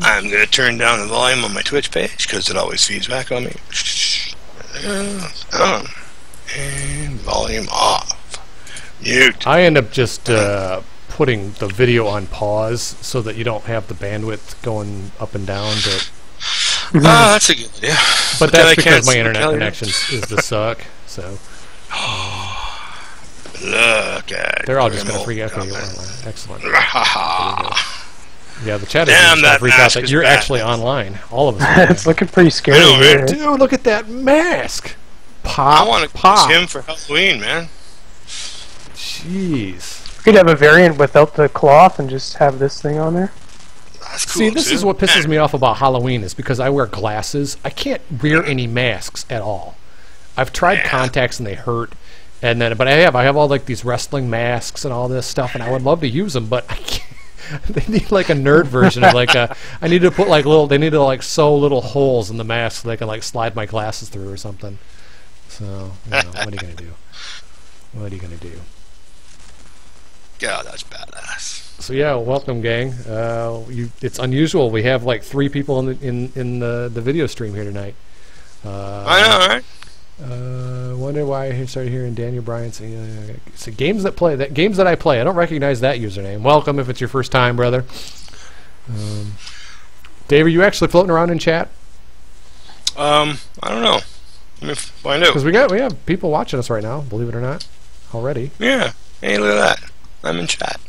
I'm going to turn down the volume on my Twitch page because it always feeds back on me. And volume off. Mute. I end up just putting the video on pause so that you don't have the bandwidth going up and down. That's a good idea. But that's because my internet connection is to suck. So. Look at they're all just going to freak out. Excellent. Yeah, the chat is going to freak out that you're actually online. All of us. It's looking pretty scary. Know, here. Dude, look at that mask. Pop. I want to use him for Halloween, man. Jeez. We could have a variant without the cloth and just have this thing on there. That's cool. See, this is what pisses me off about Halloween is because I wear glasses. I can't wear any masks at all. I've tried contacts and they hurt. And then, but I have all like these wrestling masks and all this stuff, and I would love to use them, but I can't. They need like a nerd version of like a. I need to put like little. They need to like sew little holes in the mask so they can like slide my glasses through or something. So, you know, what are you gonna do? What are you gonna do? God, that's badass. So yeah, welcome, gang. It's unusual. We have like 3 people in the video stream here tonight. I know, right? Wonder why I started hearing Daniel Bryan saying, so games that I play. I don't recognize that username. Welcome if it's your first time, brother. Dave, are you actually floating around in chat? I don't know. Let me find out. Because we have people watching us right now, believe it or not, already. Yeah. Hey, look at that. I'm in chat.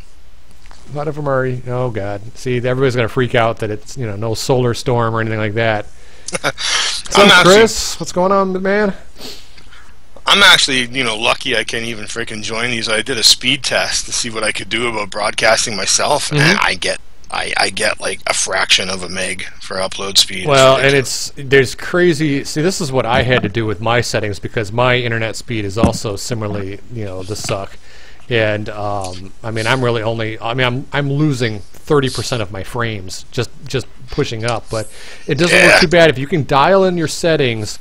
A lot of them are. Oh God. See, everybody's gonna freak out that it's no solar storm or anything like that. What's up, Chris? What's going on, man? I'm actually, lucky I can even freaking join these. I did a speed test to see what I could do about broadcasting myself, and I get like a fraction of a meg for upload speed. Well, and there's crazy. See, this is what I had to do with my settings because my internet speed is also similarly, the suck. And I mean, I'm really only. I mean, I'm losing 30% of my frames just pushing up, but it doesn't look too bad if you can dial in your settings.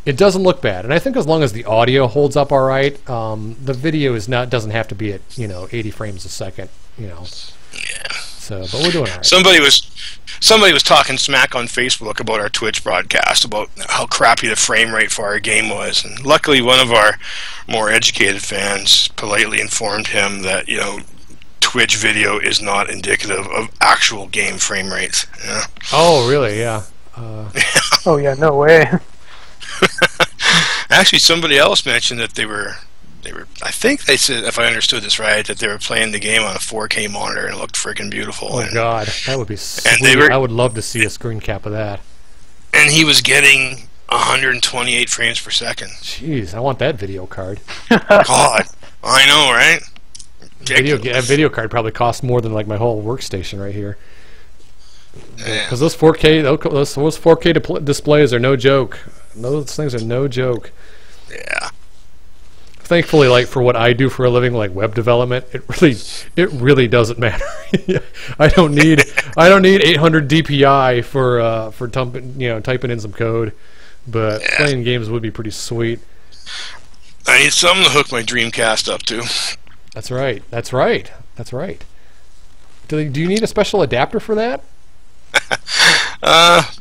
It doesn't look bad, and I think as long as the audio holds up all right, the video doesn't have to be at 80 frames a second. Yeah. So, but we're doing all right. Somebody was talking smack on Facebook about our Twitch broadcast about how crappy the frame rate for our game was, and luckily one of our more educated fans politely informed him that Twitch video is not indicative of actual game frame rates. Yeah. Oh, really? Yeah. Oh yeah, no way. Actually, somebody else mentioned that they were. I think they said, if I understood this right, that they were playing the game on a 4K monitor and it looked freaking beautiful. Oh God, that would be sweet. I would love to see a screen cap of that. And he was getting 128 frames per second. Jeez, I want that video card. God, I know, right? That video card probably costs more than like my whole workstation right here. Because those 4K displays are no joke. Those things are no joke. Yeah. Thankfully, like for what I do for a living, like web development, it really doesn't matter. I don't need 800 DPI for typing in some code, but playing games would be pretty sweet. I need something to hook my Dreamcast up to. That's right. That's right. That's right. Do you need a special adapter for that?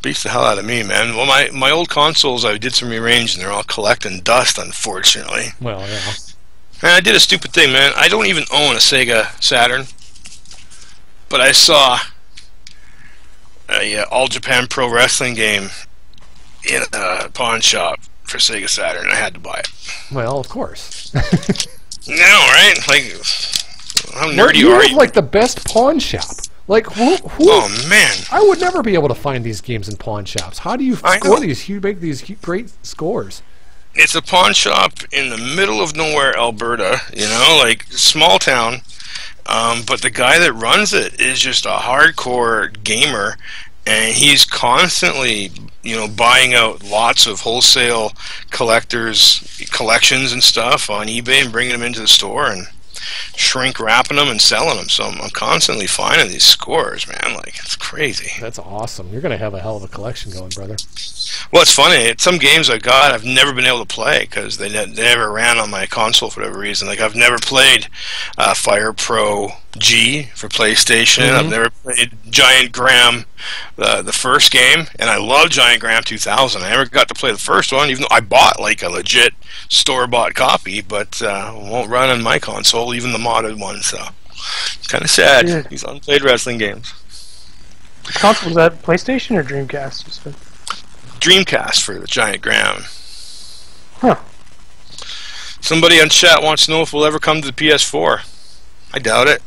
Beats the hell out of me, man. Well, my old consoles, I did some rearranging. They're all collecting dust, unfortunately. Well, yeah. And I did a stupid thing, man. I don't even own a Sega Saturn, but I saw a All Japan Pro Wrestling game in a pawn shop for Sega Saturn, and I had to buy it. Well, of course. No, right? Like, how nerdy are you? You have like the best pawn shop. Like who? Oh man! I would never be able to find these games in pawn shops. How do you score these? You make these great scores. It's a pawn shop in the middle of nowhere, Alberta. Like small town. But the guy that runs it is just a hardcore gamer, and he's constantly, buying out lots of wholesale collections and stuff on eBay and bringing them into the store and shrink wrapping them and selling them. So I'm constantly finding these scores, man. Like, it's crazy. That's awesome. You're gonna have a hell of a collection going, brother. Well, it's funny. Some games I got, I've never been able to play because they never ran on my console for whatever reason. Like I've never played Fire Pro G for PlayStation. I've never played Giant Graham, the first game, and I love Giant Graham 2000. I never got to play the first one, even though I bought like a legit store-bought copy, but won't run on my console, even the modded one. So it's kind of sad. Yeah. These unplayed wrestling games. The console, was that PlayStation or Dreamcast? Dreamcast for the Giant Graham. Huh. Somebody on chat wants to know if we'll ever come to the PS4. I doubt it.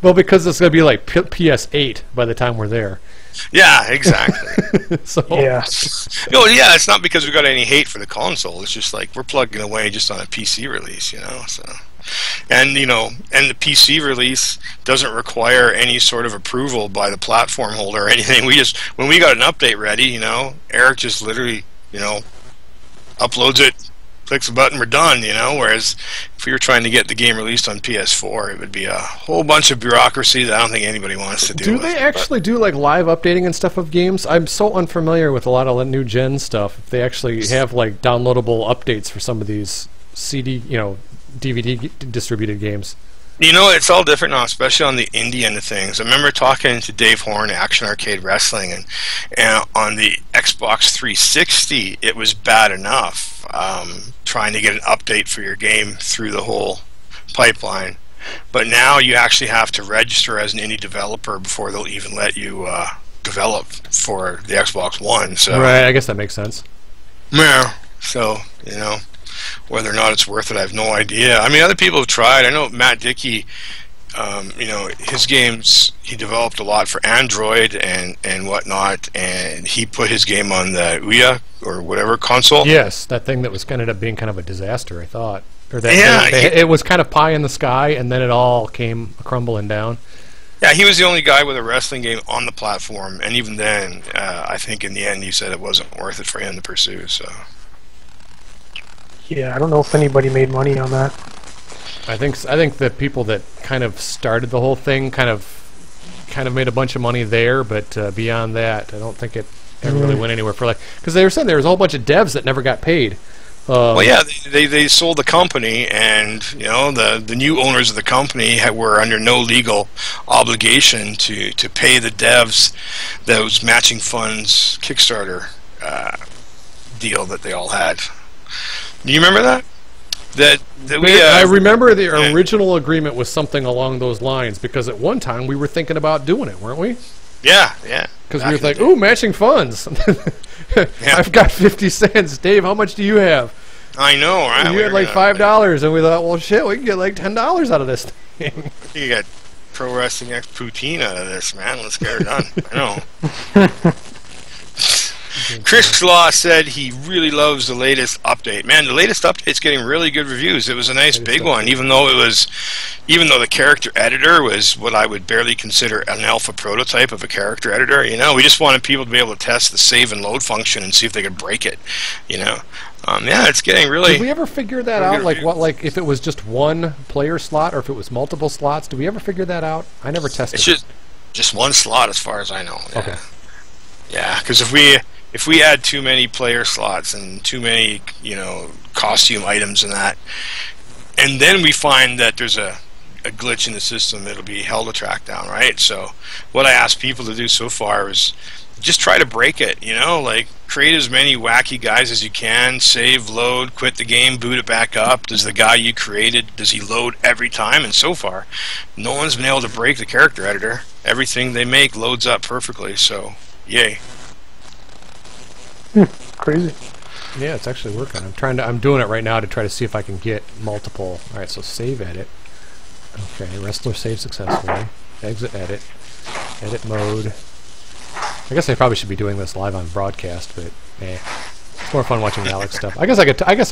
Well, because it's going to be like PS8 by the time we're there. Yeah, exactly. So Yeah. No, yeah, it's not because we got any hate for the console. It's just like we're plugging away just on a PC release, you know. So, and and the PC release doesn't require any sort of approval by the platform holder or anything. We just, when we got an update ready, Eric just literally, uploads it, clicks a button, we're done, whereas if we were trying to get the game released on PS4, it would be a whole bunch of bureaucracy that I don't think anybody wants to deal with. Do they actually do like live updating and stuff of games? I'm so unfamiliar with a lot of the new gen stuff. If they actually have like downloadable updates for some of these CD, DVD distributed games. It's all different now, especially on the indie end of things. I remember talking to Dave Horn, Action Arcade Wrestling, and on the Xbox 360, it was bad enough trying to get an update for your game through the whole pipeline. But now you actually have to register as an indie developer before they'll even let you develop for the Xbox One. So Right, I guess that makes sense. yeah, so whether or not it's worth it, I have no idea. I mean, other people have tried. I know Matt Dickey, his games, he developed a lot for Android and whatnot, and he put his game on the Ouya or whatever console. Yes, that thing that was ended up being kind of a disaster, I thought. Or that Yeah, it was kind of pie in the sky, and then it all came crumbling down. Yeah, he was the only guy with a wrestling game on the platform, and even then, I think in the end he said it wasn't worth it for him to pursue. So. Yeah, I don't know if anybody made money on that. I think the people that kind of started the whole thing kind of made a bunch of money there, but beyond that, I don't think it ever really went anywhere for because they were saying there was a whole bunch of devs that never got paid. Well, yeah, they sold the company, and the new owners of the company were under no legal obligation to pay the devs those matching funds Kickstarter deal that they all had. Do you remember that? I remember the original agreement was something along those lines, because at one time we were thinking about doing it, weren't we? Yeah. Because we were like, ooh, matching funds. I've got 50 cents. Dave, how much do you have? I know, right? You had like $5, and we thought, well, shit, we can get like $10 out of this thing. You got Pro Wrestling X Poutine out of this, man. Let's get her done. I know. Chris Law said he really loves the latest update. Man, the latest update's getting really good reviews. It was a nice big one, even though the character editor was what I would barely consider an alpha prototype of a character editor. We just wanted people to be able to test the save and load function and see if they could break it. Yeah, it's getting really. Did we ever figure that out? Like if it was just one player slot or if it was multiple slots? Did we ever figure that out? I never tested. It's just one slot, as far as I know. Yeah. Okay. Yeah, because if we add too many player slots and too many, costume items and that, and then we find that there's a glitch in the system, it'll be hell to track down, right? So what I ask people to do so far is just try to break it, create as many wacky guys as you can, save, load, quit the game, boot it back up. Does the guy you created, does he load every time? And so far, no one's been able to break the character editor. Everything they make loads up perfectly, so yay. Crazy. Yeah, it's actually working. I'm doing it right now to try to see if I can get multiple. All right, so save edit. Okay, wrestler saved successfully. Exit edit. Edit mode. I guess I probably should be doing this live on broadcast, but it's more fun watching Alex stuff. I guess I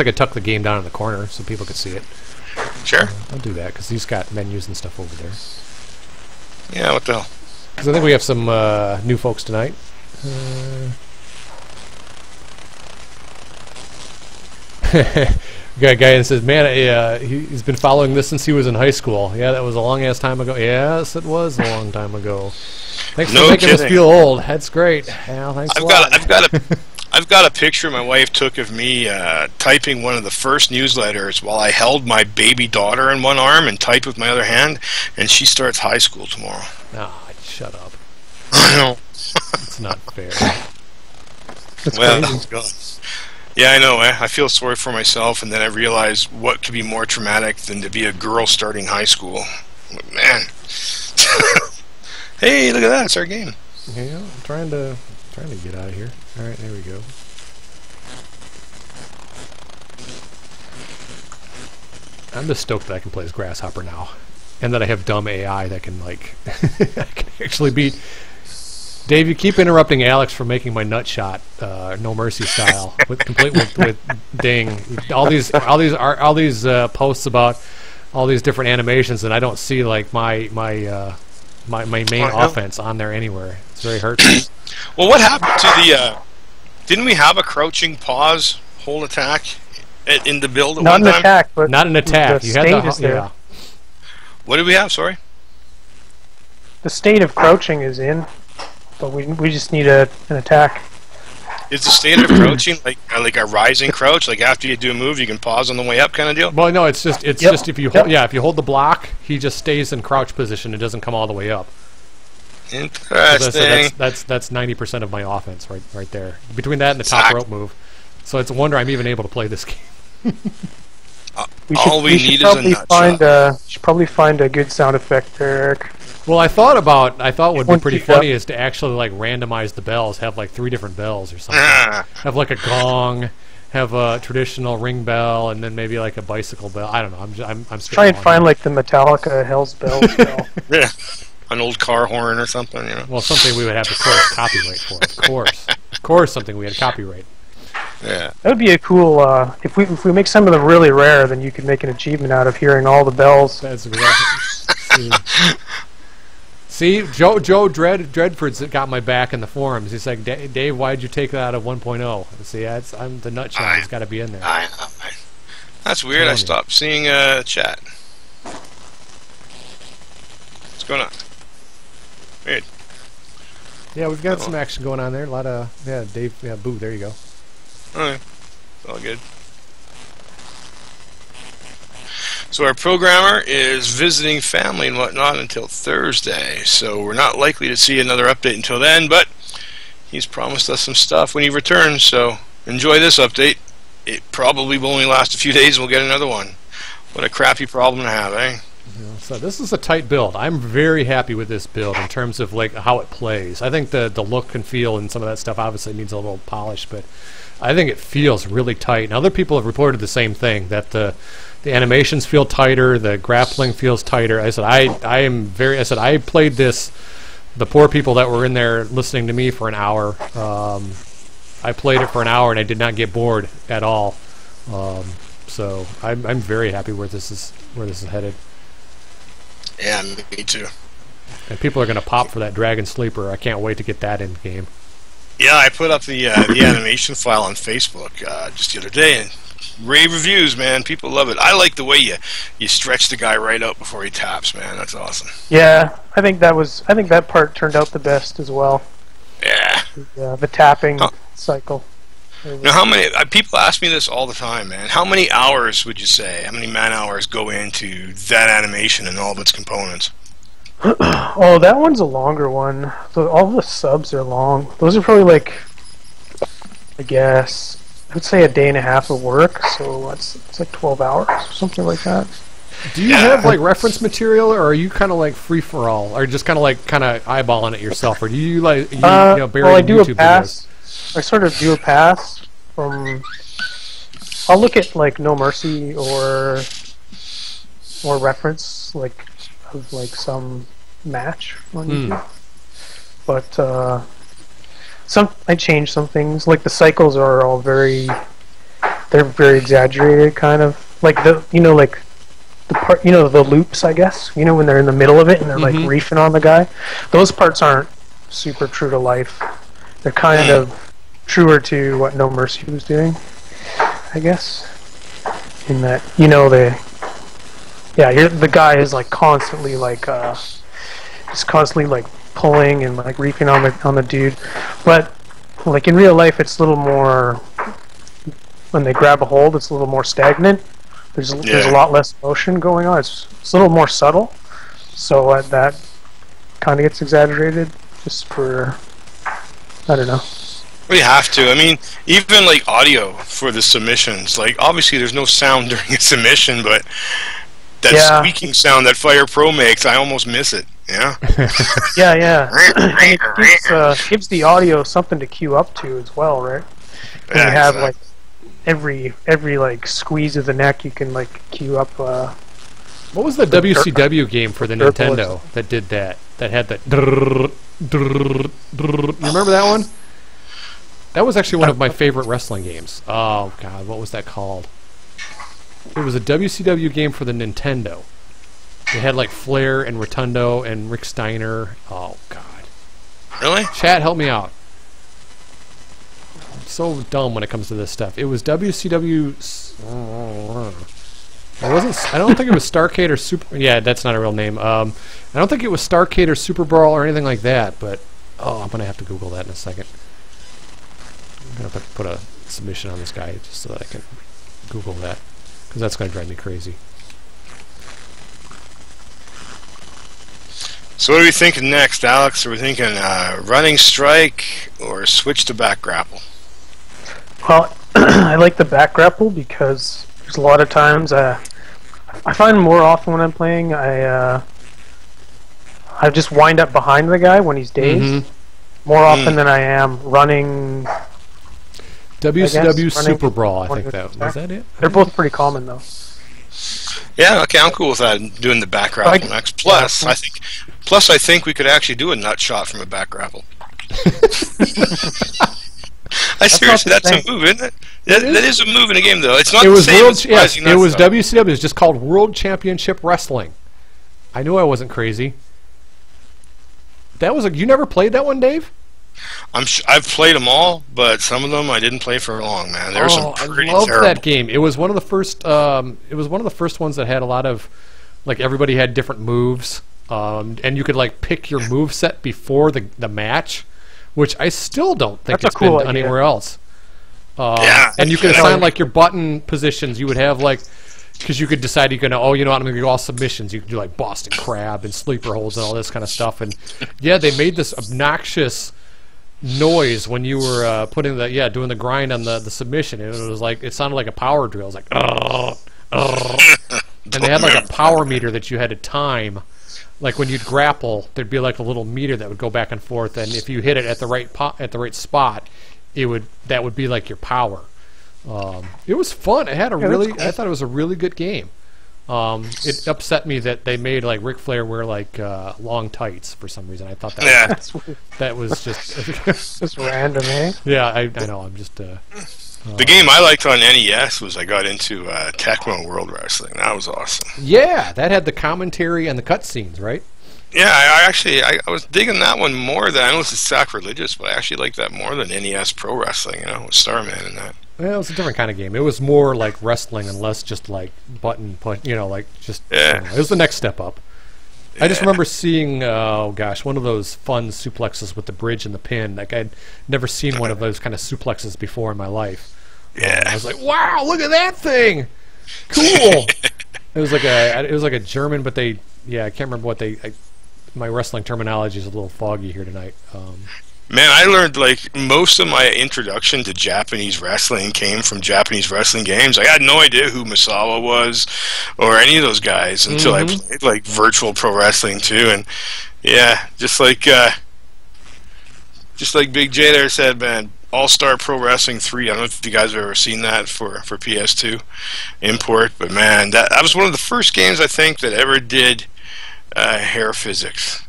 could tuck the game down in the corner so people could see it. Sure. I'll do that because he's got menus and stuff over there. Yeah, what the hell? Because I think we have some new folks tonight. Got a guy that says, man, he's been following this since he was in high school. Yeah, that was a long-ass time ago. Yes, it was a long time ago. Thanks No for making us kidding. feel old. That's great. Yeah, thanks a lot. I've got a picture my wife took of me typing one of the first newsletters while I held my baby daughter in one arm and typed with my other hand, and she starts high school tomorrow. Shut up. I know. It's not fair. That's Well, crazy. God. Yeah, I know. I feel sorry for myself, and then I realize what could be more traumatic than to be a girl starting high school. Man. Hey, look at that! It's our game. Yeah, I'm trying to get out of here. All right, there we go. I'm just stoked that I can play as Grasshopper now, and that I have dumb AI that can like I can actually beat. Dave, you keep interrupting Alex from making my nut shot, No Mercy style, with Ding. All these posts about all these different animations, and I don't see like my main offense on there anywhere. It's very hurtful. Well, what happened to the? Didn't we have a crouching pause, hold attack in the build at Not one an time? attack, but Not an attack. the You had state the is there. yeah. What did we have? Sorry. The state of crouching is in, but we just need an attack. Is the state of crouching like a rising crouch? Like after you do a move, you can pause on the way up, kind of deal. Well, no, it's just Yep. if you Yep. if you hold the block, he just stays in crouch position. It doesn't come all the way up. So Interesting. that's 90% of my offense right there. Between that and the top Exact- rope move. So it's a wonder I'm even able to play this game. All we need is a probably nut find shot. should probably find a good sound effect there, Eric. Well, I thought would be One pretty kick funny is to actually like randomize the bells, have like 3 different bells or something. Ah, Have like a gong, have a traditional ring bell, and then maybe like a bicycle bell. I don't know. I'm Try and find like the Metallica Hell's Bells bell. yeah. An old car horn or something, you know. Well, something we would have to copyright for, of course, something we had copyright. Yeah. That would be a cool. If we make some of them really rare, then you could make an achievement out of hearing all the bells. That's exactly. See, Joe Dreadford's got my back in the forums. He's like, Dave, why'd you take that out of 1.0? See, I'm the nut shot. It's got to be in there. That's weird. I Telling you. stopped seeing chat. What's going on? Weird. Yeah, we've got some action going on there. A lot of Dave. Yeah, boo. There you go. Okay. It's all good. So our programmer is visiting family and whatnot until Thursday, so we're not likely to see another update until then, but he's promised us some stuff when he returns, so enjoy this update. It probably will only last a few days and we'll get another one. What a crappy problem to have, eh? So this is a tight build. I'm very happy with this build in terms of like how it plays. I think the look and feel and some of that stuff obviously needs a little polish, but I think it feels really tight. And other people have reported the same thing, that the animations feel tighter, the grappling feels tighter. I said I played this. The poor people that were in there listening to me for an hour. I played it for an hour and I did not get bored at all. So I'm very happy where this is headed. Yeah, me too. And people are going to pop for that Dragon Sleeper. I can't wait to get that in game. Yeah, I put up the animation file on Facebook just the other day, and rave reviews, man. People love it. I like the way you stretch the guy right out before he taps, man. That's awesome. Yeah, I think that part turned out the best as well. Yeah. The tapping cycle. Now, how many people ask me this all the time, man? How many hours would you say? How many man hours go into that animation and all of its components? Oh, that one's a longer one. So all the subs are long. Those are probably like, I guess, I would say a day and a half of work. So it's like 12 hours or something like that. Do you have like reference material, or are you kind of like free for all, or just kind of eyeballing it yourself, or do you like bury well, I in do YouTube a pass. I sort of do a pass from. I'll look at like No Mercy or reference like of like some match on YouTube. But I change some things. Like the cycles are all they're very exaggerated, kind of like like the part, the loops, I guess. When they're in the middle of it and they're like reefing on the guy. Those parts aren't super true to life. They're kind of truer to what No Mercy was doing, I guess. In that, the guy is like constantly like just constantly like pulling and like reaping on the dude. But like in real life, it's a little more. When they grab a hold, it's a little more stagnant. There's a lot less motion going on. It's a little more subtle. So that kind of gets exaggerated just for, I don't know. We have to. I mean, even like audio for the submissions, like obviously there's no sound during a submission, but that squeaking sound that Fire Pro makes, I almost miss it. Yeah. yeah. And it gives the audio something to cue up to as well, right? And you have like every like squeeze of the neck, you can like cue up. What was the WCW game for the Nintendo that did that? That had that. You remember that one? That was actually one of my favorite wrestling games. Oh God, what was that called? It was a WCW game for the Nintendo. It had like Flair and Rotundo and Rick Steiner. Oh God. Really? Chat, help me out. I'm so dumb when it comes to this stuff. It was WCW. It wasn't. I don't think it was Starcade or Super. Yeah, that's not a real name. I don't think it was Starcade or Super Brawl or anything like that. But I'm gonna have to Google that in a second. I'm gonna have to put a submission on this guy just so that I can Google that, because that's gonna drive me crazy. So what are we thinking next, Alex? Are we thinking running strike or switch to back grapple? Well, I like the back grapple because there's a lot of times I find more often when I'm playing I just wind up behind the guy when he's dazed more often than I am running. WCW Super Brawl, I think that was that it. They're both pretty common though. Yeah, okay, I'm cool with that. Doing the back grapple next. Plus, I think we could actually do a nut shot from a back grapple. Seriously, that's a move, isn't it? That is a move in a game, though. It's not the same as surprising. It was WCW. It's just called World Championship Wrestling. I knew I wasn't crazy. That was you never played that one, Dave? I've played them all, but some of them I didn't play for long, man. There's some pretty I loved terrible. That game. It was one of the first. It was one of the first ones that had a lot of, like, everybody had different moves, and you could like pick your move set before the match, which I still don't think it's been anywhere else. And you could assign like your button positions. You would have like, because you could decide you're gonna, I'm gonna go all submissions. You could do like Boston Crab and sleeper holds and all this kind of stuff. And yeah, they made this obnoxious noise when you were doing the grind on the submission. It was like, it sounded like a power drill. It was like and they had like a power meter that you had to time. Like when you'd grapple, there'd be like a little meter that would go back and forth, and if you hit it at the right spot, that would be like your power. It was fun. It had I thought it was a really good game. It upset me that they made like Ric Flair wear like long tights for some reason. I thought that was just just random, eh? Yeah, I know. I'm just. The game I liked on NES was I got into Tecmo World Wrestling. That was awesome. Yeah, that had the commentary and the cutscenes, right? Yeah, I was digging that one more than, I know this is sacrilegious, but I actually like that more than NES Pro Wrestling, with Starman and that. Well, it was a different kind of game. It was more like wrestling and less just like button push, like just. Yeah. It was the next step up. Yeah. I just remember seeing, one of those fun suplexes with the bridge and the pin. Like, I'd never seen one of those kind of suplexes before in my life. Yeah. I was like, wow, look at that thing! Cool! It was like a German, but I can't remember what my wrestling terminology is a little foggy here tonight. Man, I learned, like, most of my introduction to Japanese wrestling came from Japanese wrestling games. I had no idea who Misawa was or any of those guys until I played, like, virtual pro wrestling, too. And, yeah, just like Big J there said, man, All-Star Pro Wrestling 3, I don't know if you guys have ever seen that for PS2 import, but, man, that was one of the first games, I think, that ever did hair physics.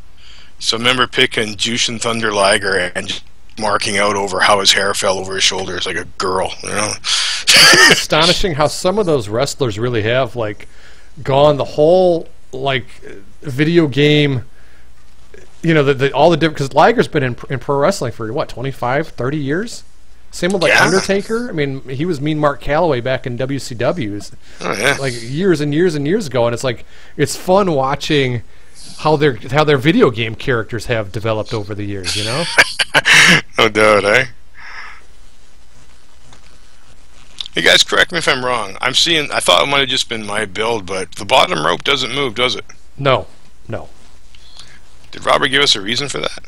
So I remember picking Jushin Thunder Liger and just marking out over how his hair fell over his shoulders like a girl, It's astonishing how some of those wrestlers really have like gone the whole like video game. All the different, because Liger's been in pro wrestling for what, 25, 30 years. Same with like Undertaker. I mean, he was Mean Mark Calloway back in WCW, like years and years and years ago, and it's like it's fun watching how their video game characters have developed over the years. You know. No doubt, eh? Hey guys, correct me if I'm wrong. I thought it might have just been my build, but the bottom rope doesn't move, does it? No. Did Robert give us a reason for that?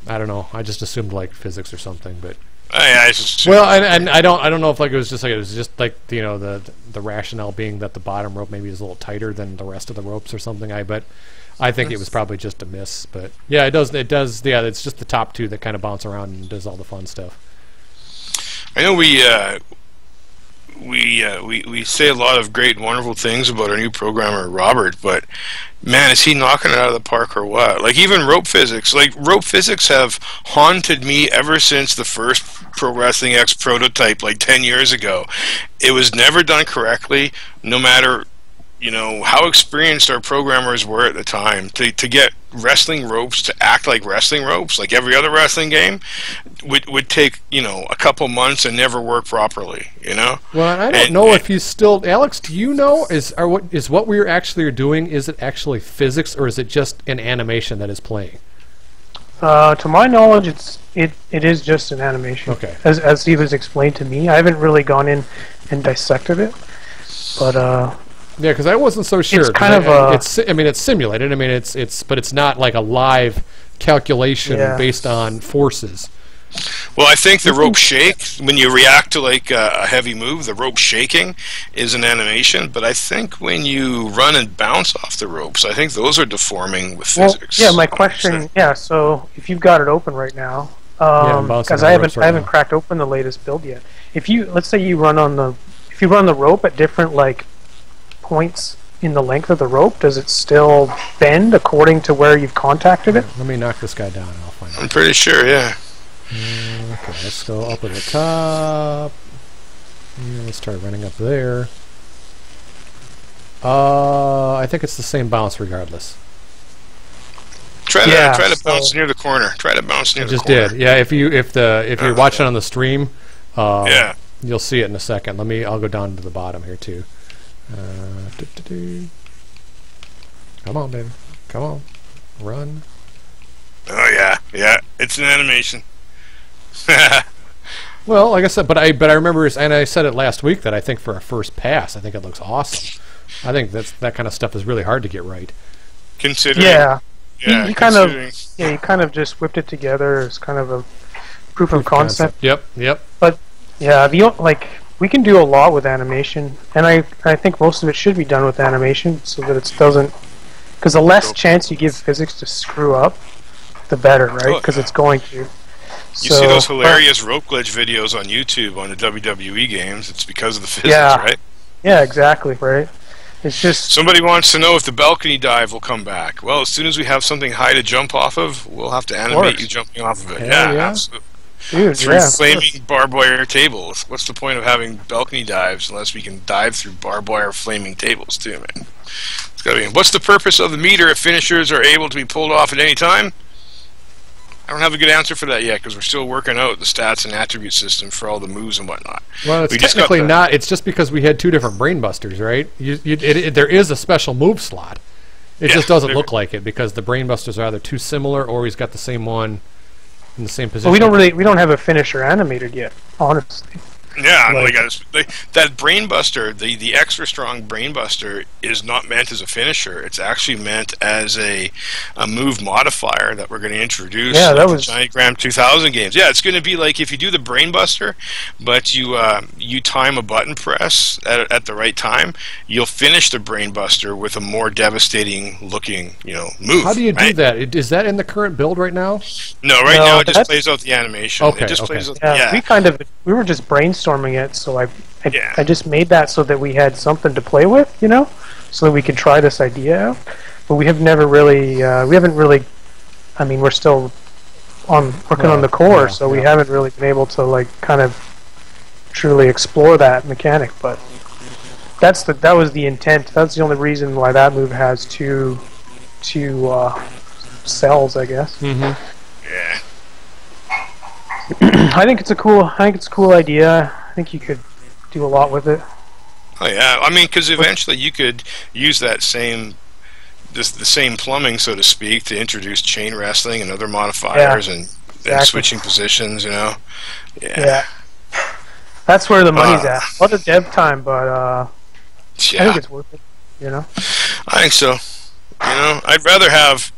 I don't know. I just assumed like physics or something, but. I just Well, and I don't know if like it was just like the rationale being that the bottom rope maybe is a little tighter than the rest of the ropes or something. But I think it was probably just a miss. But yeah, it does. Yeah, it's just the top two that kind of bounce around and does all the fun stuff. I know we say a lot of great and wonderful things about our new programmer Robert, but man, is he knocking it out of the park or what? Like even rope physics have haunted me ever since the first Pro Wrestling X prototype like 10 years ago. It was never done correctly, no matter how experienced our programmers were at the time. To get wrestling ropes to act like wrestling ropes, like every other wrestling game, would take a couple months and never work properly. Well, I don't know if he's still. Alex, do you know what we actually are doing? Is it actually physics or is it just an animation that is playing? To my knowledge, it is just an animation. Okay. As he was explained to me, I haven't really gone in and dissected it, but yeah, because I wasn't so sure. It's kind of it's simulated. I mean, but it's not like a live calculation based on forces. Well, I think the rope shake, when you react to like a heavy move, the rope shaking is an animation, but I think when you run and bounce off the ropes, I think those are deforming with physics. Yeah, my question, so if you've got it open right now, because I haven't cracked open the latest build yet. Let's say you run on the rope at different like points in the length of the rope, does it still bend according to where you've contacted it? Let me knock this guy down and I'll find out. I'm pretty sure, yeah. Okay, let's go up at the top. Yeah, let's start running up there. I think it's the same bounce regardless. Try to bounce near the corner. Try to bounce near the corner. Just did. Yeah, if you're watching on the stream, yeah, you'll see it in a second. I'll go down to the bottom here too. Come on, baby. Come on. Run. Oh yeah, it's an animation. Well, like I said, but I remember, and I said it last week that I think for a first pass, I think it looks awesome. I think that kind of stuff is really hard to get right. Considering, you kind of just whipped it together as kind of a proof of concept. Yep. But yeah, we can do a lot with animation, and I think most of it should be done with animation so that it doesn't, because the less chance you give physics to screw up, the better, right? Because it's going to. You see those hilarious rope glitch videos on YouTube on the WWE games, it's because of the physics, right? Yeah, exactly, right? It's just... Somebody wants to know if the balcony dive will come back. Well, as soon as we have something high to jump off of, we'll have to animate you jumping off of it. Yeah, absolutely. Dude, through flaming barbed wire tables. What's the point of having balcony dives unless we can dive through barbed wire flaming tables too, man? It's gotta be. What's the purpose of the meter if finishers are able to be pulled off at any time? I don't have a good answer for that yet because we're still working out the stats and attribute system for all the moves and whatnot. Well, it's technically not. It's just because we had two different Brainbusters, right? There is a special move slot. It just doesn't look like it because the Brainbusters are either too similar or he's got the same one in the same position. Well, we don't have a finisher animated yet, honestly. Yeah, that Brainbuster, the extra strong Brainbuster is not meant as a finisher. It's actually meant as a move modifier that we're going to introduce. Yeah, that was the Johnny Graham 2000 games. Yeah, it's going to be like if you do the Brainbuster, but you time a button press at the right time, you'll finish the Brainbuster with a more devistating looking move. How do you do that? Is that in the current build right now? No, now it just plays out the animation. Okay, it just plays out, we were just brainstorming it, so I just made that so that we had something to play with, so that we could try this idea out. But we have never really, we're still working on the core, so we haven't really been able to kind of truly explore that mechanic. But that was the intent. That's the only reason why that move has two cells, I guess. Mm-hmm. Yeah. I think it's a cool idea. I think you could do a lot with it. Oh yeah, because eventually you could use that same the same plumbing, so to speak, to introduce chain wrestling and other modifiers and switching positions. You know. Yeah. That's where the money's at. A lot of dev time, but I think it's worth it. You know. I think so. You know, I'd rather have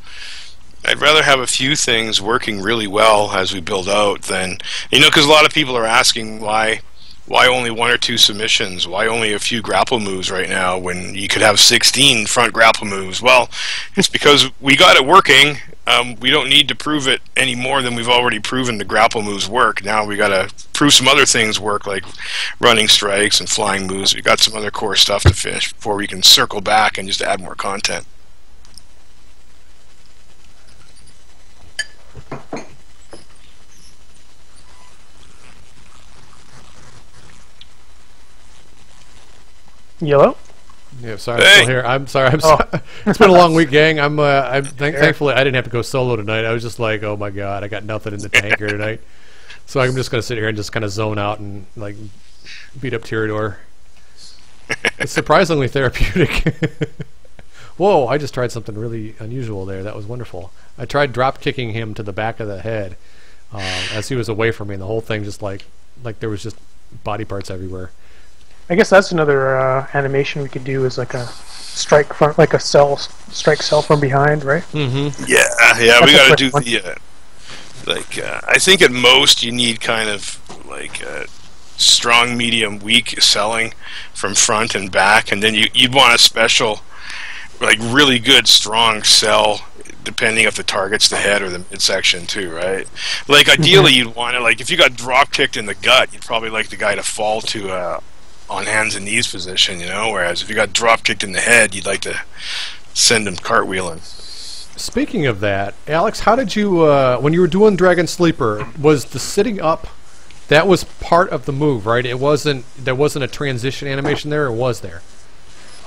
a few things working really well as we build out than, you know, because a lot of people are asking why only 1 or 2 submissions, why only a few grapple moves right now when you could have 16 front grapple moves. Well, it's because we got it working. We don't need to prove it any more than we've already proven the grapple moves work. Now we got to prove some other things work, like running strikes and flying moves. We got some other core stuff to finish before we can circle back and just add more content. Yellow? Yeah, sorry, I'm still here. I'm sorry. Sorry. It's been a long week, gang. Thankfully I didn't have to go solo tonight. I was just like, oh my god, I got nothing in the tank here tonight. So I'm just gonna sit here and just kind of zone out and like beat up Tyrador. It's surprisingly therapeutic. Whoa! I just tried something really unusual there. That was wonderful. I tried drop kicking him to the back of the head as he was away from me, and the whole thing just like there was just body parts everywhere. I guess that's another animation we could do, is like a strike front, like a strike cell from behind, right? Mm-hmm. Yeah, we got to do the I think at most you need kind of like strong, medium, weak selling from front and back, and then you'd want a special, like really good strong sell depending if the target's the head or the midsection too, right? Like ideally you'd want to, like if you got drop kicked in the gut, you'd probably like the guy to fall to on hands and knees position, you know, whereas if you got drop kicked in the head, you'd like to send him cartwheeling. Speaking of that, Alex, how did you when you were doing Dragon Sleeper, was the sitting up, that was part of the move, right? There wasn't a transition animation there, or was there?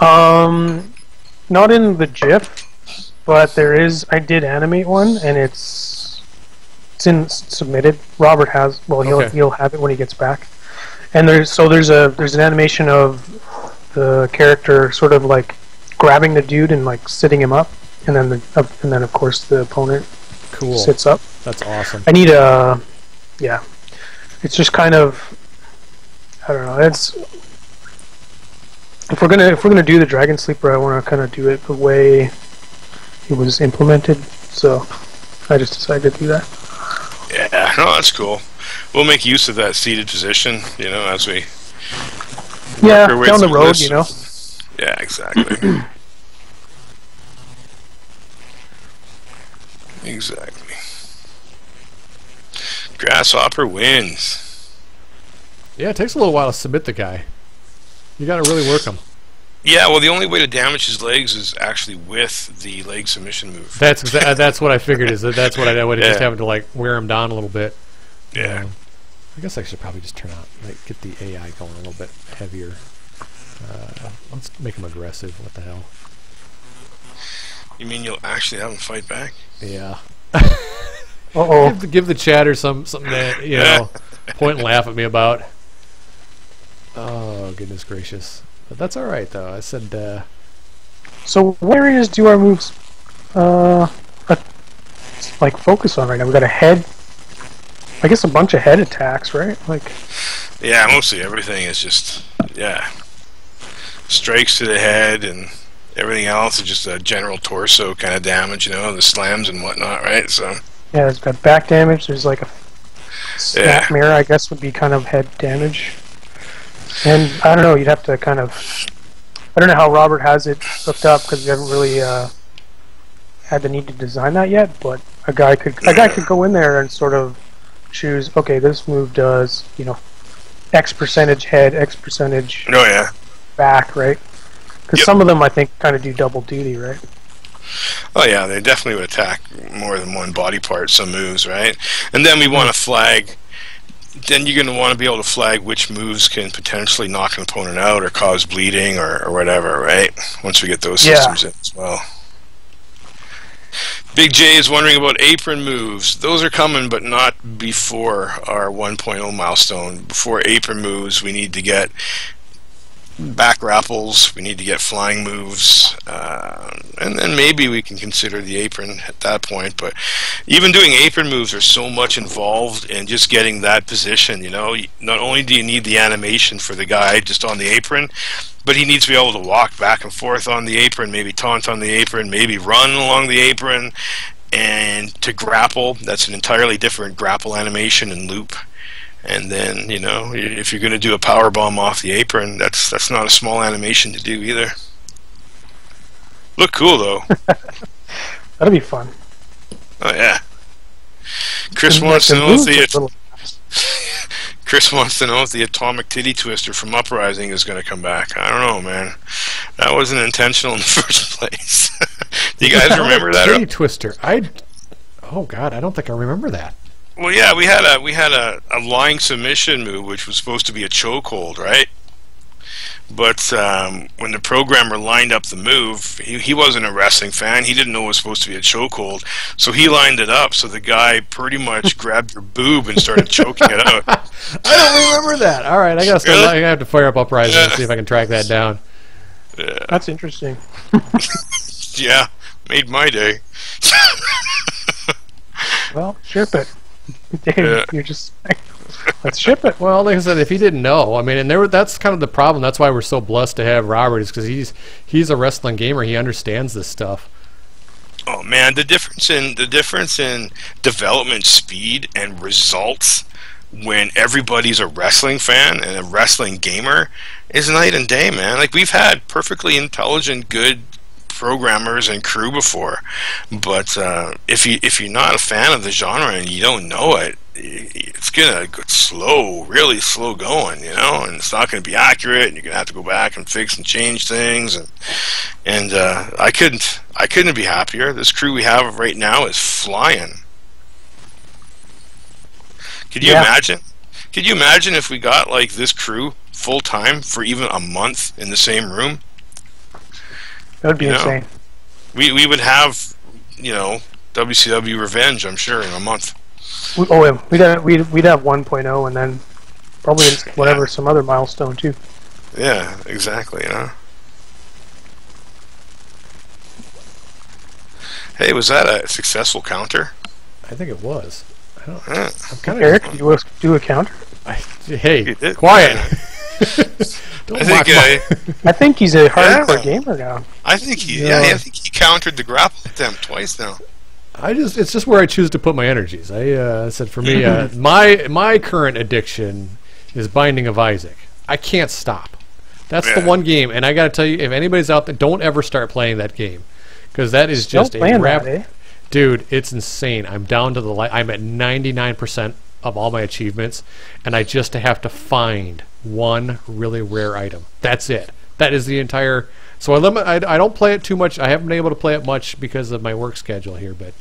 Not in the GIF, but there is. I did animate one, and it's in submitted. Robert has. Well, he'll have it when he gets back. And there's an animation of the character sort of like grabbing the dude and like sitting him up, and then of course the opponent sits up. That's awesome. I need yeah. It's just kind of, I don't know. It's if we're gonna do the Dragon Sleeper, I want to kind of do it the way it was implemented. So I just decided to do that. Yeah, no, that's cool. We'll make use of that seated position, you know, as we down the road, this. You know. Yeah, exactly. Exactly. Grasshopper wins. Yeah, it takes a little while to submit the guy. You got to really work him. Yeah, well, the only way to damage his legs is actually with the leg submission move. That's what I figured. That's what I would just have to like wear him down a little bit. Yeah. I guess I should probably just get the AI going a little bit heavier. Let's make him aggressive. What the hell? You mean you'll actually have him fight back? Yeah. Uh-oh. Give the chatter something that, you know, point and laugh at me about. Oh, goodness gracious. But that's alright, though. I said, So what areas do our moves like focus on right now? We got a head, I guess a bunch of head attacks, right? Like, yeah, mostly everything is just, strikes to the head, and everything else is just a general torso kind of damage, you know, the slams and whatnot, right? So yeah, it's got back damage. There's like a snap mirror, I guess, would be kind of head damage. And I don't know, you'd have to kind of, I don't know how Robert has it hooked up, because we haven't really had the need to design that yet, but a guy could go in there and sort of choose, okay, this move does, you know, X percentage head, X percentage back, right? Because some of them, I think, kind of do double duty, right? Oh yeah, they definitely would attack more than one body part, some moves, right? And then we want to flag, then you're going to want to be able to flag which moves can potentially knock an opponent out or cause bleeding or whatever, right? Once we get those systems in as well. Big J is wondering about apron moves. Those are coming, but not before our 1.0 milestone. Before apron moves, we need to get back grapples. We need to get flying moves, and then maybe we can consider the apron at that point. But even doing apron moves are so much involved in just getting that position. You know, not only do you need the animation for the guy just on the apron, but he needs to be able to walk back and forth on the apron, maybe taunt on the apron, maybe run along the apron, and to grapple. That's an entirely different grapple animation and loop. And then, you know, if you're going to do a power bomb off the apron, that's not a small animation to do either. Look cool though. That'll be fun. Oh yeah. Chris wants to know if the atomic titty twister from Uprising is going to come back. I don't know, man. That wasn't intentional in the first place. Do you guys remember that? Titty twister. Oh God, I don't think I remember that. Well, yeah, we had a lying submission move, which was supposed to be a chokehold, right? But when the programmer lined up the move, he wasn't a wrestling fan. He didn't know it was supposed to be a chokehold, so he lined it up. So the guy pretty much grabbed your boob and started choking it out. I don't remember that. All right, I have to fire up Uprising and see if I can track that down. Yeah. That's interesting. Yeah, made my day. Well, ship it. Dave, Yeah. you're just let's ship it. Well, like I said, if he didn't know, I mean, and that's kind of the problem. That's why we're so blessed to have Robert, is because he's a wrestling gamer. He understands this stuff. Oh man, the difference in development speed and results when everybody's a wrestling fan and a wrestling gamer is night and day, man. Like, we've had perfectly intelligent, good programmers and crew before, but if you're not a fan of the genre and you don't know it, it's gonna go slow, really slow going, you know, and it's not gonna be accurate, and you're gonna have to go back and fix and change things, and I couldn't be happier. This crew we have right now is flying. Could you imagine? Could you imagine if we got like this crew full time for even a month in the same room? That would be insane. We would have, you know, WCW Revenge, I'm sure, in a month. We'd have 1.0 and then probably whatever, some other milestone too. Yeah, exactly. You know. Hey, was that a successful counter? I think it was. I'm Eric, do you do a counter? Hey, quiet. I think he's a hardcore gamer now. I think I think he countered the grapple attempt twice now. It's just where I choose to put my energies. I said for me, my current addiction is Binding of Isaac. I can't stop. That's the one game, and I got to tell you, if anybody's out there, don't ever start playing that game, because that is just a rap. Dude, it's insane. I'm down to I'm at 99% of all my achievements, and I just have to find one really rare item. That's it. That is the entire. So I don't play it too much. I haven't been able to play it much because of my work schedule here, but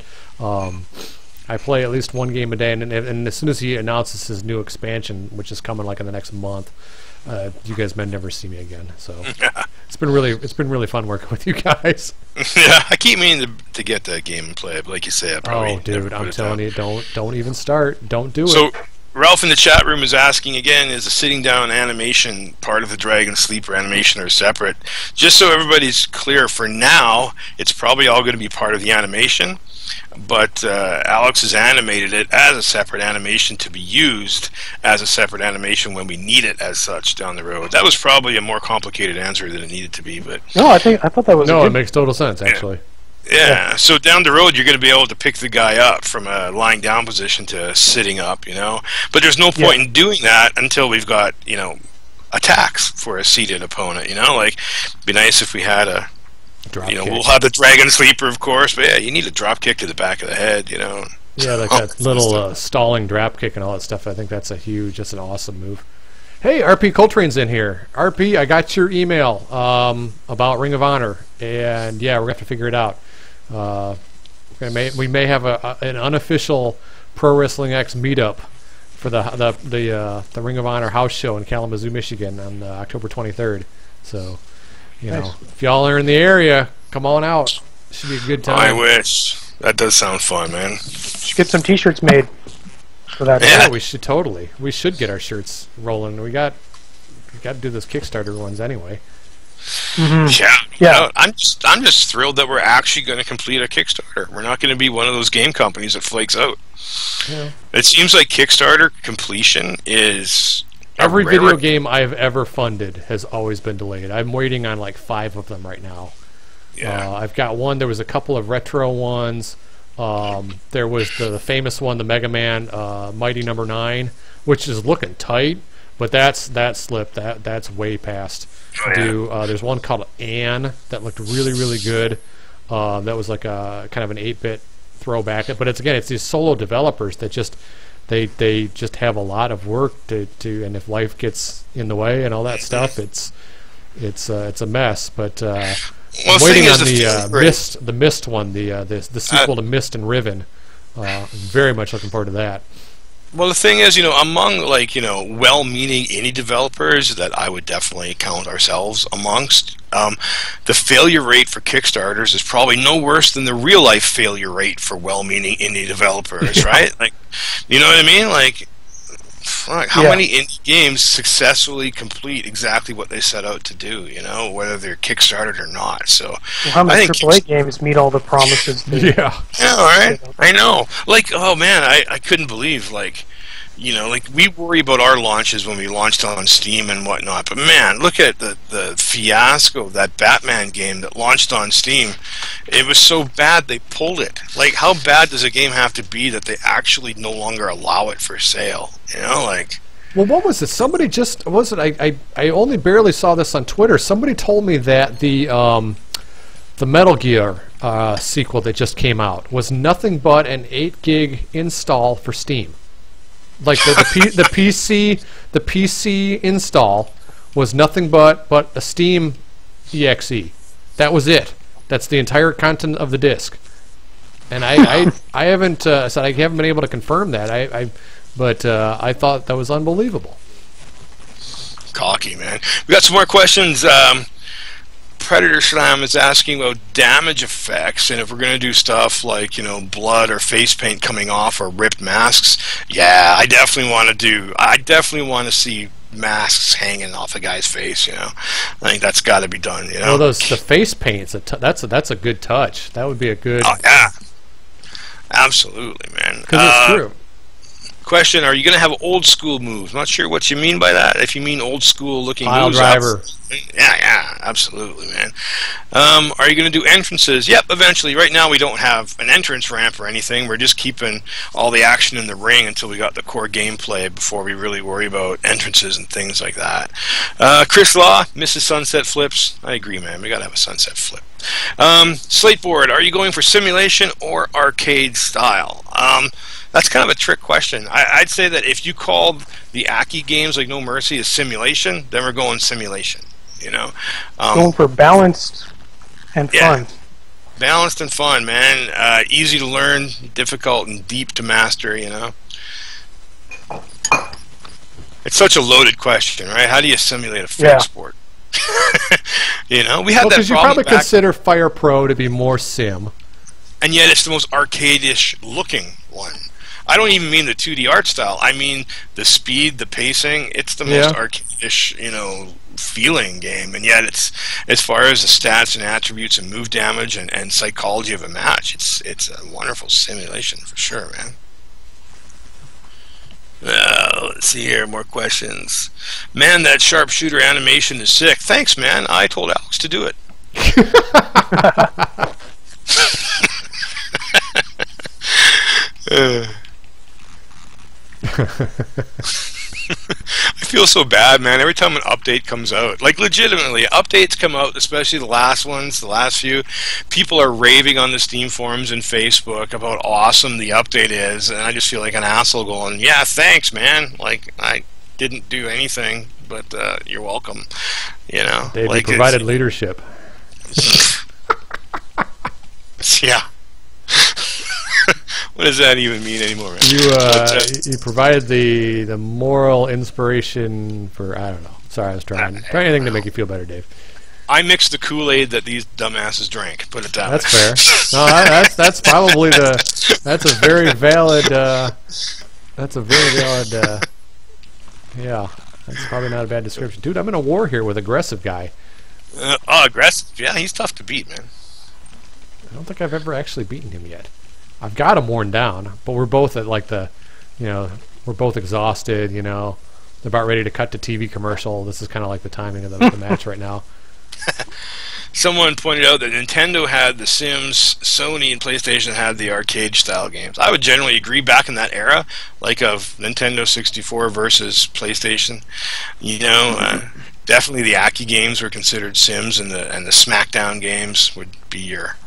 I play at least one game a day. And as soon as he announces his new expansion, which is coming like in the next month, you guys may never see me again. So it's been really fun working with you guys. Yeah, I keep meaning to get that game and play it, but like you say, I probably dude, I'm telling you, don't even start. Don't do it. So Ralph in the chat room is asking again, is the sitting down animation part of the Dragon Sleeper animation or separate? Just so everybody's clear, for now, it's probably all going to be part of the animation, but Alex has animated it as a separate animation to be used as a separate animation when we need it as such down the road. That was probably a more complicated answer than it needed to be, but no, I thought that was it makes total sense actually. Yeah, so down the road you're going to be able to pick the guy up from a lying down position to sitting up, you know. But there's no point in doing that until we've got, you know, attacks for a seated opponent, you know. Like, it'd be nice if we had a drop kick. We'll have the Dragon Sleeper, of course, but yeah, you need a drop kick to the back of the head, you know. Yeah, like that little stalling drop kick and all that stuff. I think that's an awesome move. Hey, RP Coltrane's in here. RP, I got your email about Ring of Honor, and yeah, we're gonna have to figure it out. We may have an unofficial Pro Wrestling X meetup for the Ring of Honor house show in Kalamazoo, Michigan, on October 23rd. So, you know, if y'all are in the area, come on out. Should be a good time. I wish. That does sound fun, man. Should get some T-shirts made for that. Yeah, we should totally. We should get our shirts rolling. We got you got to do those Kickstarter ones anyway. Yeah, Yeah. I'm just thrilled that we're actually going to complete a Kickstarter. We're not going to be one of those game companies that flakes out. Yeah. It seems like Kickstarter completion is Every video game I've ever funded has always been delayed. I'm waiting on like 5 of them right now. Yeah. I've got one. There was a couple of retro ones. There was the famous one, the Mega Man Mighty Number 9, which is looking tight, but that slipped. That's way past to do. There's one called Anne that looked really, really good. That was like a kind of an 8-bit throwback. But it's these solo developers that just they just have a lot of work to and if life gets in the way and all that stuff, it's a mess. But I'm waiting on the Myst one, the sequel to Myst and Riven. Very much looking forward to that. Well, the thing is, among well-meaning indie developers that I would definitely count ourselves amongst, the failure rate for Kickstarters is probably no worse than the real-life failure rate for well-meaning indie developers, right? Like, you know what I mean? Like, how many indie games successfully complete exactly what they set out to do, whether they're Kickstarted or not? So, how many AAA games meet all the promises? Yeah, all right. I know. Like, oh man, I couldn't believe, like we worry about our launches when we launched on Steam and whatnot, but man, look at the fiasco of that Batman game that launched on Steam. It was so bad they pulled it. Like, how bad does a game have to be that they actually no longer allow it for sale? Well, what was it? Somebody just I only barely saw this on Twitter. Somebody told me that the Metal Gear sequel that just came out was nothing but an 8-gig install for Steam. Like the PC install was nothing but a Steam exe. That was it. That's the entire content of the disc. And I haven't said I haven't been able to confirm that. But I thought that was unbelievable. Cocky, man. We got some more questions. Predator Slam is asking about damage effects, and if we're going to do stuff like, blood or face paint coming off or ripped masks. Yeah, I definitely want to see masks hanging off a guy's face, I think that's got to be done, Well, the face paint's that's a good touch. That would be a good... Oh, yeah. Absolutely, man. Because it's true. Question: are you going to have old school moves? Not sure what you mean by that. If you mean old school looking pile moves, driver. Yeah, absolutely, man. Are you going to do entrances? Yep, eventually. Right now we don't have an entrance ramp or anything. We're just keeping all the action in the ring until we got the core gameplay before we really worry about entrances and things like that. Chris Law, Mrs. Sunset Flips. I agree, man. We got to have a sunset flip. Slateboard, are you going for simulation or arcade style? That's kind of a trick question. I'd say that if you called the Aki games like No Mercy a simulation, then we're going simulation. Going for balanced and fun. Balanced and fun, man. Easy to learn, difficult and deep to master. It's such a loaded question, right? How do you simulate a field sport? We had that problem. Because you probably consider Fire Pro to be more sim, and yet it's the most arcade-ish looking one. I don't even mean the 2D art style. I mean the speed, the pacing. It's the most arcade-ish, feeling game. And yet, it's as far as the stats and attributes and move damage and psychology of a match, it's a wonderful simulation for sure, man. Let's see here, more questions. Man, that sharpshooter animation is sick. Thanks, man. I told Alex to do it. I feel so bad, man. Every time an update comes out, like legitimately, updates come out, especially the last ones, the last few, people are raving on the Steam forums and Facebook about how awesome the update is, and I just feel like an asshole going, yeah, thanks, man. Like, I didn't do anything, but you're welcome. They provided leadership. Yeah. What does that even mean anymore? Man? You provided the moral inspiration for, I don't know. Sorry, I was trying anything to make you feel better, Dave. I mixed the Kool-Aid that these dumbasses drank. Put it that way. That's fair. No, that's probably that's a very valid. Yeah, That's probably not a bad description. Dude, I'm in a war here with aggressive guy. Aggressive. Yeah, he's tough to beat, man. I don't think I've ever actually beaten him yet. I've got him worn down, but we're both at like the, we're both exhausted, They're about ready to cut to TV commercial. This is kind of like the timing of the match right now. Someone pointed out that Nintendo had The Sims, Sony and PlayStation had the arcade-style games. I would generally agree back in that era, like of Nintendo 64 versus PlayStation. Definitely the Aki games were considered Sims, and the SmackDown games would be your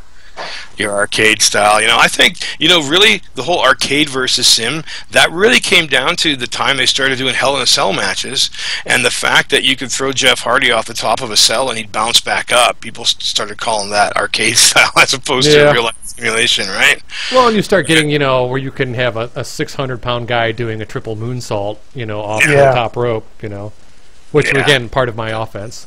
arcade style. I think really the whole arcade versus sim, that really came down to the time they started doing Hell in a Cell matches, and the fact that you could throw Jeff Hardy off the top of a cell and he'd bounce back up. People started calling that arcade style as opposed to real life simulation, right? Well, and you start getting where you can have a 600-pound guy doing a triple moonsault off the top rope, which again part of my offense.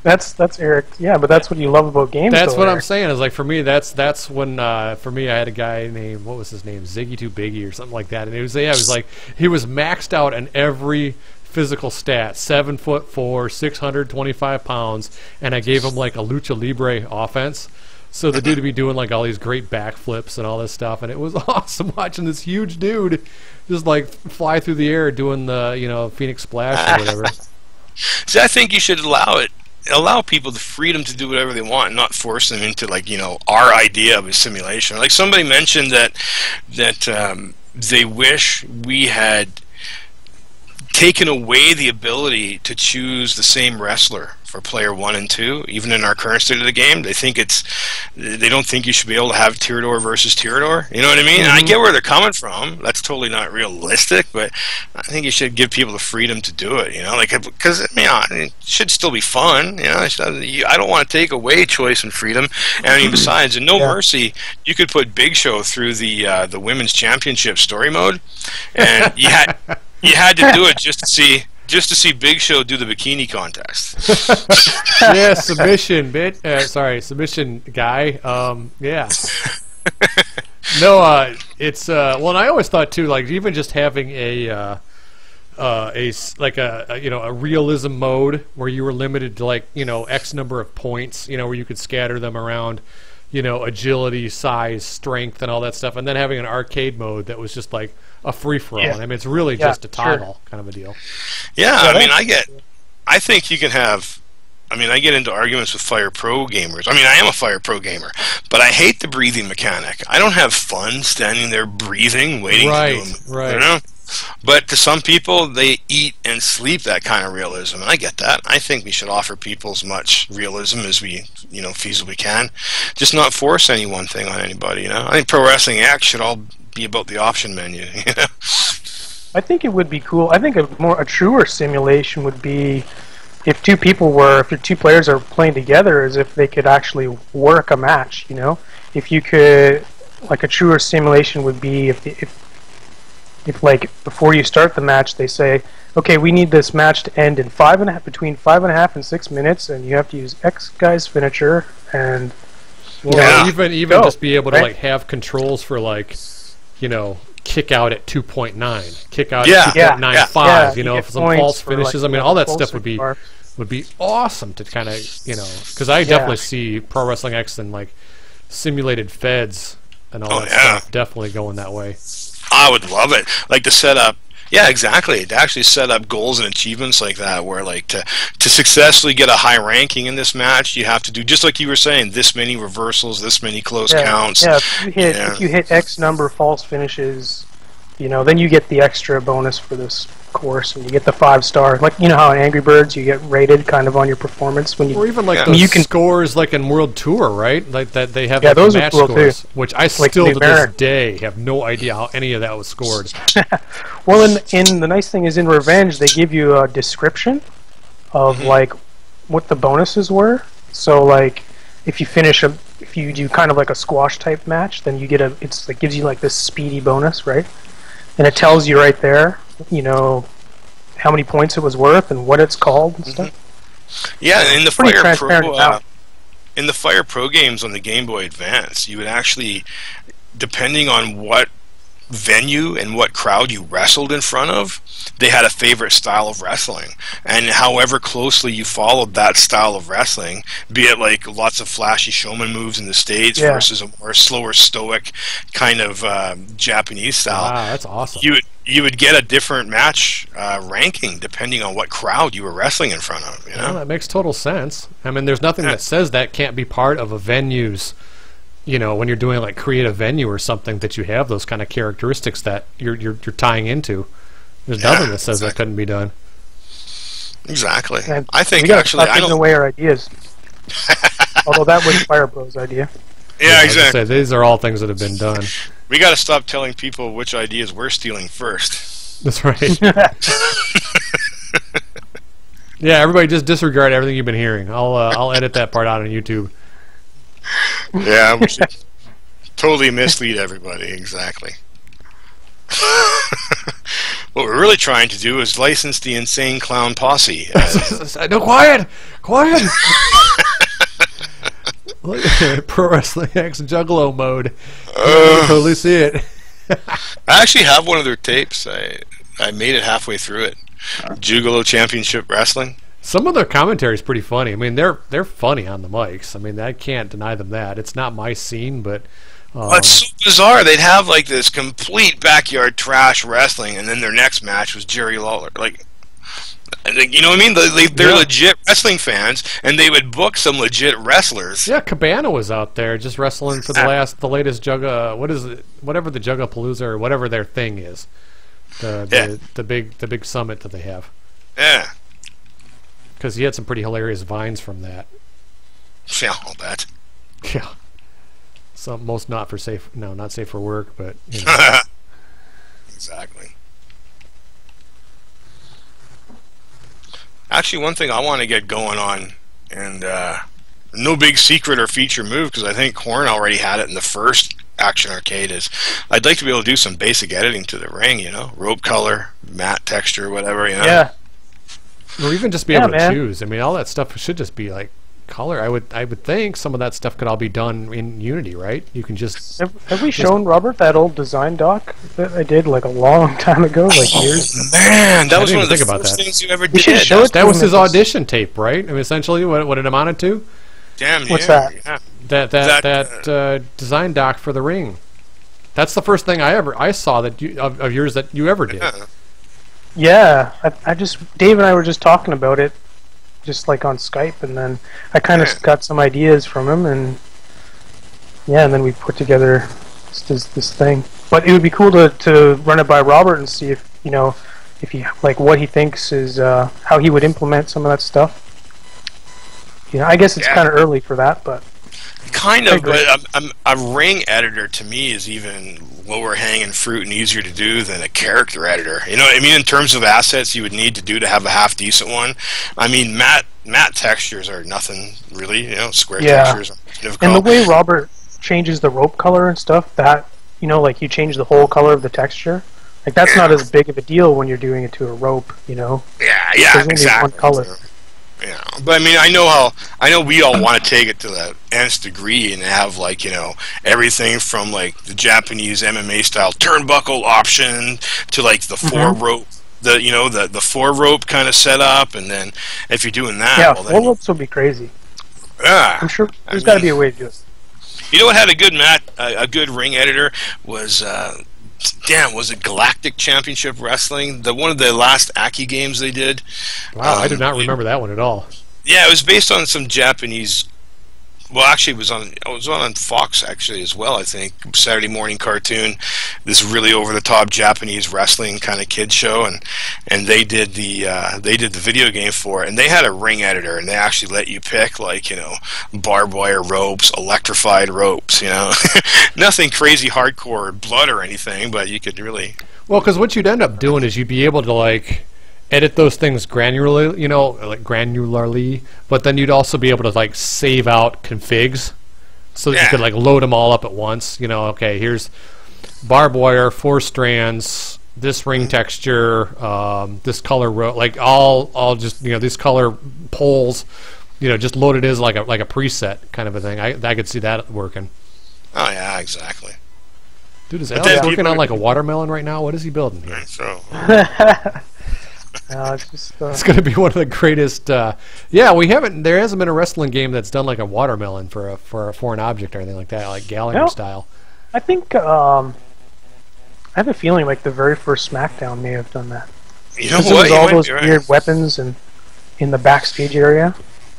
That's Eric. Yeah, but that's what you love about games. That's what Eric. I'm saying. Is like for me, that's when for me, I had a guy named, what was his name, Ziggy Too Biggie or something like that, and it was like he was maxed out in every physical stat, 7'4", 625 pounds, and I gave him like a lucha libre offense. So the dude would be doing like all these great backflips and all this stuff, and it was awesome watching this huge dude just like fly through the air doing the Phoenix Splash or whatever. See, I think you should allow people the freedom to do whatever they want and not force them into our idea of a simulation. Like somebody mentioned that they wish we had taken away the ability to choose the same wrestler for player 1 and 2, even in our current state of the game. They don't think you should be able to have Tyrador versus Tyrador. You know what I mean? And I get where they're coming from. That's totally not realistic, but I think you should give people the freedom to do it. Because it should still be fun. I don't want to take away choice and freedom. And besides, in No Mercy, you could put Big Show through the women's championship story mode, and you had to do it just to see Big Show do the bikini contest. Yeah, submission submission guy. Yeah. No, it's well, and I always thought too, like even just having a realism mode where you were limited to X number of points, where you could scatter them around, agility, size, strength, and all that stuff, and then having an arcade mode that was just like a free-for-all. Yeah. I mean, it's really just a toggle kind of a deal. Yeah, I think you can have. I get into arguments with Fire Pro gamers. I am a Fire Pro gamer, but I hate the breathing mechanic. I don't have fun standing there breathing, waiting to do them. Right. But to some people, they eat and sleep that kind of realism, and I get that. I think we should offer people as much realism as we, feasibly can. Just not force any one thing on anybody. I think Pro Wrestling X should all be about the option menu. I think it would be cool. I think a truer simulation would be if your two players are playing together, as if they could actually work a match. If you could, like a truer simulation would be if like before you start the match they say, okay, we need this match to end in between 5.5 and 6 minutes, and you have to use X guy's finisher, and even just be able to have controls for kick out at 2.9, kick out at 2.95, if some false finishes. All that stuff would be awesome to kind of because I definitely see Pro Wrestling X and simulated feds and all that stuff definitely going that way. I would love it. To set up, exactly. To actually set up goals and achievements like that, where to successfully get a high ranking in this match, you have to do, just like you were saying, this many reversals, this many close counts. Yeah, if you hit X number false finishes, then you get the extra bonus for this course, and you get the 5-star. How in Angry Birds you get rated kind of on your performance when you, or even those scores in World Tour, right? That they have those match are cool scores, too. which I still to this day have no idea how any of that was scored. Well, in the nice thing is in Revenge they give you a description of what the bonuses were. So if you do kind of a squash type match, then you get it gives you this speedy bonus, right? And it tells you right there, how many points it was worth and what it's called and stuff. Yeah, in the Fire Pro games on the Game Boy Advance, you would actually, depending on what venue and what crowd you wrestled in front of, they had a favorite style of wrestling. And however closely you followed that style of wrestling, be it like lots of flashy showman moves in the States versus a more slower, stoic kind of Japanese style. Wow, that's awesome. You would get a different match ranking depending on what crowd you were wrestling in front of. You know? Well, that makes total sense. I mean, there's nothing that says that can't be part of a venue's, you know, when you're doing like create a venue or something, that you have those kind of characteristics that you're tying into. There's nothing that says that couldn't be done. Exactly. And I think we gotta actually, stop giving away our ideas. Although that was Fire Bro's idea. Yeah, exactly. Say, these are all things that have been done. We got to stop telling people which ideas we're stealing first. That's right. Yeah, everybody just disregard everything you've been hearing. I'll edit that part out on YouTube. Yeah, we should totally mislead everybody. Exactly. What we're really trying to do is license the Insane Clown Posse. No, quiet! Quiet! Pro Wrestling X Juggalo mode. Totally see it. I actually have one of their tapes. I made it halfway through it. Juggalo Championship Wrestling. Some of their commentary is pretty funny. I mean, they're funny on the mics. I mean, I can't deny them that. It's not my scene, but it's so bizarre. They'd have like this complete backyard trash wrestling, and then their next match was Jerry Lawler. Like, you know what I mean? They're legit wrestling fans, and they would book some legit wrestlers. Yeah, Cabana was out there just wrestling for the latest Jugga. What is it? Whatever the Juggapalooza or whatever their thing is, the big summit that they have. Yeah. Because he had some pretty hilarious vines from that. Yeah, I'll bet. Yeah. Some most not safe for work, but you know. Exactly. Actually, one thing I want to get going on, and no big secret or feature move, because I think Horn already had it in the first Action Arcade, is I'd like to be able to do some basic editing to the ring, you know, rope color, mat texture, whatever, you know. Yeah. Or even just be able to choose. I mean, all that stuff should just be like color. I would think some of that stuff could all be done in Unity, right? You can just have we shown Robert that old design doc that I did like a long time ago, like years? Man, that was one of the first things you ever did. That was his audition tape, right? I mean, essentially, what it amounted to. Damn. What's that? Yeah. That design doc for the ring. That's the first thing I saw that of yours that you ever did. Yeah, I just Dave and I were just talking about it, just like on Skype, and then I kind of got some ideas from him, and then we put together this thing. But it would be cool to run it by Robert and see if he like what he thinks is how he would implement some of that stuff. You know, I guess it's kind of early for that, but kind of. But a ring editor to me is even lower hanging fruit and easier to do than a character editor. You know what I mean? In terms of assets you would need to do to have a half decent one. I mean, matte textures are nothing really. You know, square textures are difficult. And the way Robert changes the rope color and stuff, that like you change the whole color of the texture. Like that's not as big of a deal when you're doing it to a rope. You know. Yeah, There's exactly. only one color. Yeah, but I mean, I know we all want to take it to the nth degree and have like everything from like the Japanese MMA style turnbuckle option to like the four rope, the four rope kind of setup, and then if you're doing that, four ropes would be crazy. Yeah, I'm sure there's got to be a way to do it. You know what had a good ring editor was. Was it Galactic Championship Wrestling? One of the last Aki games they did. Wow, I did not remember that one at all. Yeah, it was based on some Japanese. Well, actually, it was on Fox actually as well. I think Saturday morning cartoon. This really over the top Japanese wrestling kind of kid show, and they did the video game for it. And they had a ring editor, and they actually let you pick like barbed wire ropes, electrified ropes. Nothing crazy hardcore blood or anything, but you could really. Well, because what you'd end up doing is you'd be able to like edit those things granularly, but then you'd also be able to like save out configs so that you could like load them all up at once. Okay, here's barbed wire, 4 strands, this ring texture, this color like all just these color poles, just loaded as like a preset kind of a thing. I could see that working. Oh yeah, exactly. Dude, is But Alex then working people on are- like a watermelon right now? What is he building here? So It's just It's going to be one of the greatest. Yeah, we haven't. There hasn't been a wrestling game that's done like a watermelon for a foreign object or anything like that, like Gallagher No. style. I think I have a feeling like the very first SmackDown may have done that. you know Because what? there was You all might those be right. weird weapons and in the backstage area.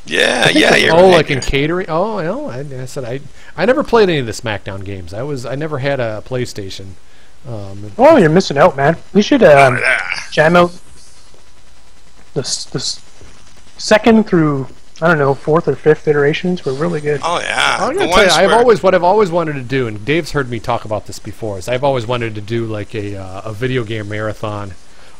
Yeah, yeah. You're Oh, right. like in catering. Oh, no. I said I never played any of the SmackDown games. I never had a PlayStation. Oh, you're missing out, man. We should Yeah. jam out the second through, I don't know, fourth or fifth iterations were really good. Oh yeah. I'm The gonna tell you, ones where- what I've always wanted to do, and Dave's heard me talk about this before, is I've always wanted to do like a video game marathon.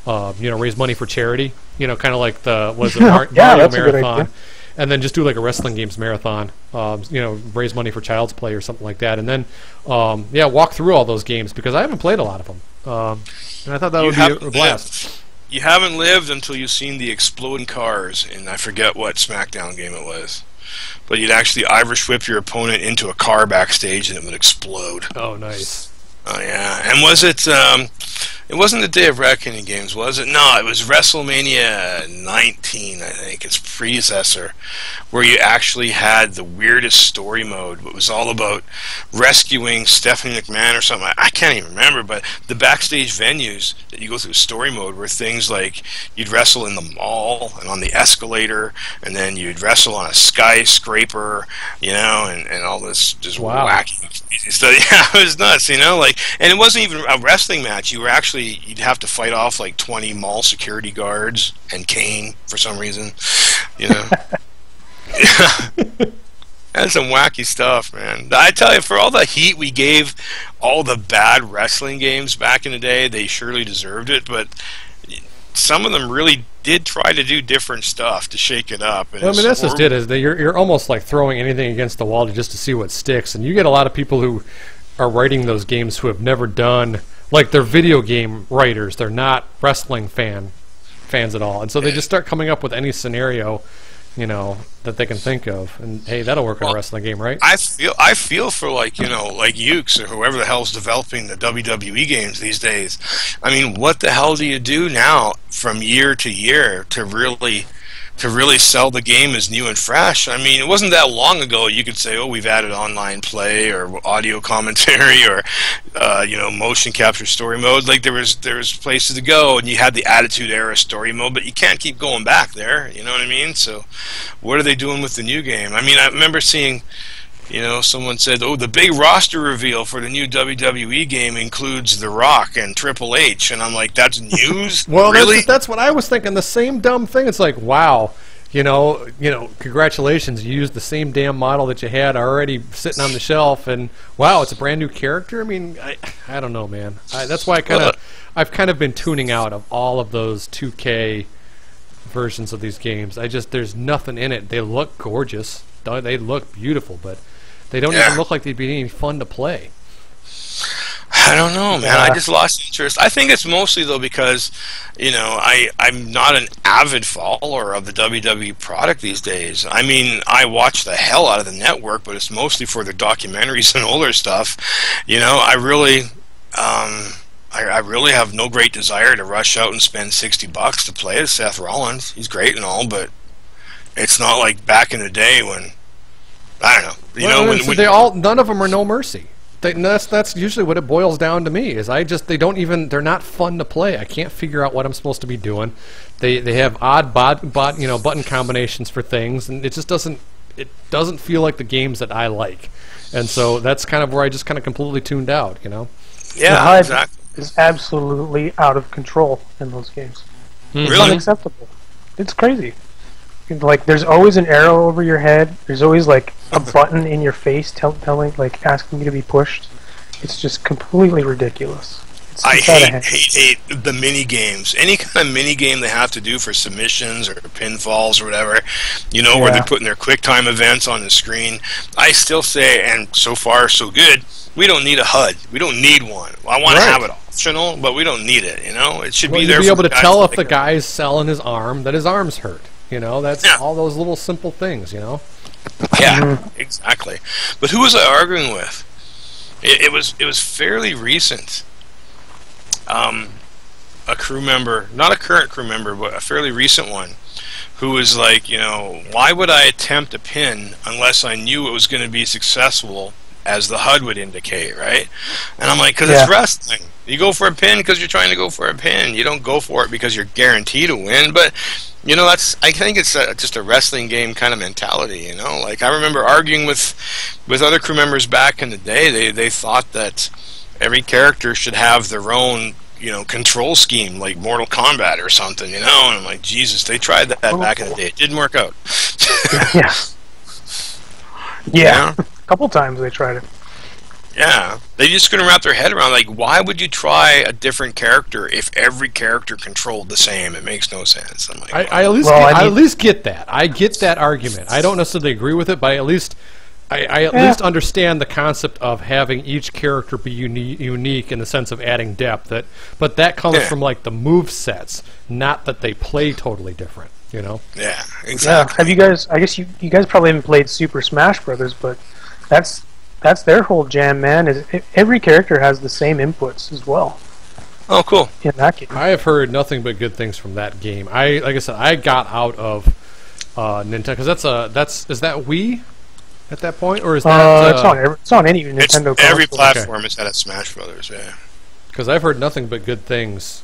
Raise money for charity. Kind of like the Yeah, Mario that's a good marathon, idea. and then just do like a wrestling games marathon. Raise money for Child's Play or something like that, and then walk through all those games because I haven't played a lot of them, and I thought that You would be haven't a blast. You haven't lived until you've seen the exploding cars in, I forget what SmackDown game it was. But you'd actually Irish whip your opponent into a car backstage and it would explode. Oh, nice. Oh yeah. And was it it wasn't the Day of Reckoning games, was it? No, it was WrestleMania 19, I think, its predecessor, where you actually had the weirdest story mode. It was all about rescuing Stephanie McMahon or something. I can't even remember, but the backstage venues that you go through story mode were things like you'd wrestle in the mall and on the escalator, and then you'd wrestle on a skyscraper, and all this just Wow. wacky so yeah, it was nuts, and it wasn't even a wrestling match. You'd have to fight off like 20 mall security guards and Kane for some reason, That's some wacky stuff, man. I tell you, for all the heat we gave all the bad wrestling games back in the day, they surely deserved it, but some of them really did try to do different stuff to shake it up. And Well, I mean, that's just horrible. it. Is that you're almost like throwing anything against the wall just to see what sticks, and you get a lot of people who are writing those games who have never done, like, they're video game writers. They're not wrestling fans at all, and so they just start coming up with any scenario, that they can think of, and hey, that'll work in a wrestling game, right? I feel for like Ukes or whoever the hell's developing the WWE games these days. I mean, what the hell do you do now from year to year to really sell the game as new and fresh? I mean, it wasn't that long ago you could say, oh, we've added online play or audio commentary or motion capture story mode. Like there was places to go, and you had the Attitude Era story mode, but you can't keep going back there. You know what I mean? So, what are they doing with the new game? I mean, I remember seeing, someone said, oh, the big roster reveal for the new WWE game includes The Rock and Triple H, and I'm like, that's news? Well, really? that's what I was thinking. The same dumb thing. It's like, wow, congratulations, you used the same damn model that you had already sitting on the shelf, and wow, it's a brand new character. I mean, I don't know, man. That's why I've kind of been tuning out of all of those 2K versions of these games. There's nothing in it. They look gorgeous. They look beautiful, but they don't even look like they'd be any fun to play. I don't know, man. I just lost interest. I think it's mostly, though, because, I'm not an avid follower of the WWE product these days. I mean, I watch the hell out of the network, but it's mostly for the documentaries and older stuff. I really have no great desire to rush out and spend $60 to play as Seth Rollins. He's great and all, but it's not like back in the day when, I don't know. None of them are No Mercy. That's usually what it boils down to me. They're not fun to play. I can't figure out what I'm supposed to be doing. They have odd button combinations for things, and it just doesn't feel like the games that I like. And so that's kind of where I just kind of completely tuned out. The Yeah, HUD exactly. is absolutely out of control in those games. It's Really? unacceptable. It's crazy. Like, there's always an arrow over your head. There's always like a button in your face telling, like, asking you to be pushed. It's just completely ridiculous. I It's out of hand. hate the mini games. Any kind of mini game they have to do for submissions or pinfalls or whatever, where they're putting their quick time events on the screen. I still say, and so far so good, we don't need a HUD. We don't need one. I want to have it optional, but we don't need it. It should be there. You'd be able to tell if that the guy's selling his arm that his arm's hurt. That's all those little simple things. Yeah, exactly. But who was I arguing with? it was fairly recent. A crew member, not a current crew member, but a fairly recent one, who was like, why would I attempt a pin unless I knew it was going to be successful, as the HUD would indicate, right? And I'm like, because it's wrestling. You go for a pin because you're trying to go for a pin. You don't go for it because you're guaranteed to win. But I think it's just a wrestling game kind of mentality. Like I remember arguing with other crew members back in the day. They thought that every character should have their own control scheme, like Mortal Kombat or something. And I'm like, Jesus, they tried that back in the day. It didn't work out. Yeah. A couple times they tried it. Yeah, they just couldn't wrap their head around, like, why would you try a different character if every character controlled the same? It makes no sense. I'm like, I at least get that. I get that argument. I don't necessarily agree with it, but I at least understand the concept of having each character be unique in the sense of adding depth. But that comes from like the move sets, not that they play totally different. Yeah, exactly. Yeah. Have you guys? I guess you guys probably haven't played Super Smash Brothers, but that's their whole jam, man. Is every character has the same inputs as well. Oh, cool. In that game, I have heard nothing but good things from that game. Like I said, I got out of Nintendo because is that Wii at that point, or is that it's on any Nintendo console. Every platform has had a Smash Brothers. Yeah. Because I've heard nothing but good things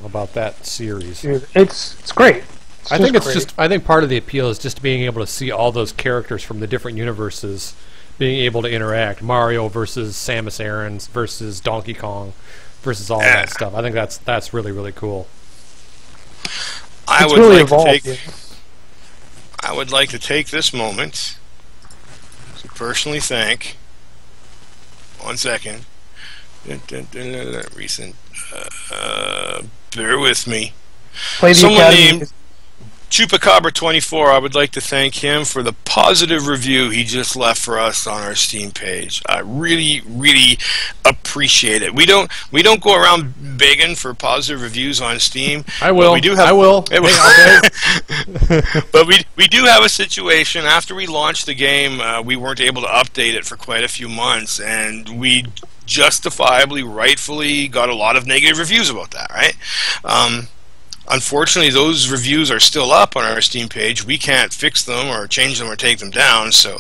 about that series. Dude, it's great. I think part of the appeal is just being able to see all those characters from the different universes being able to interact. Mario versus Samus Aran versus Donkey Kong versus all that stuff. I think that's really, really cool. I would like to take this moment to personally thank. One second. Recent. Bear with me. Someone named Chupacabra24, I would like to thank him for the positive review he just left for us on our Steam page. I really, really appreciate it. We don't go around begging for positive reviews on Steam. I will. But we do have a situation. After we launched the game, we weren't able to update it for quite a few months, and we justifiably, rightfully got a lot of negative reviews about that, right? Unfortunately, those reviews are still up on our Steam page. We can't fix them or change them or take them down, so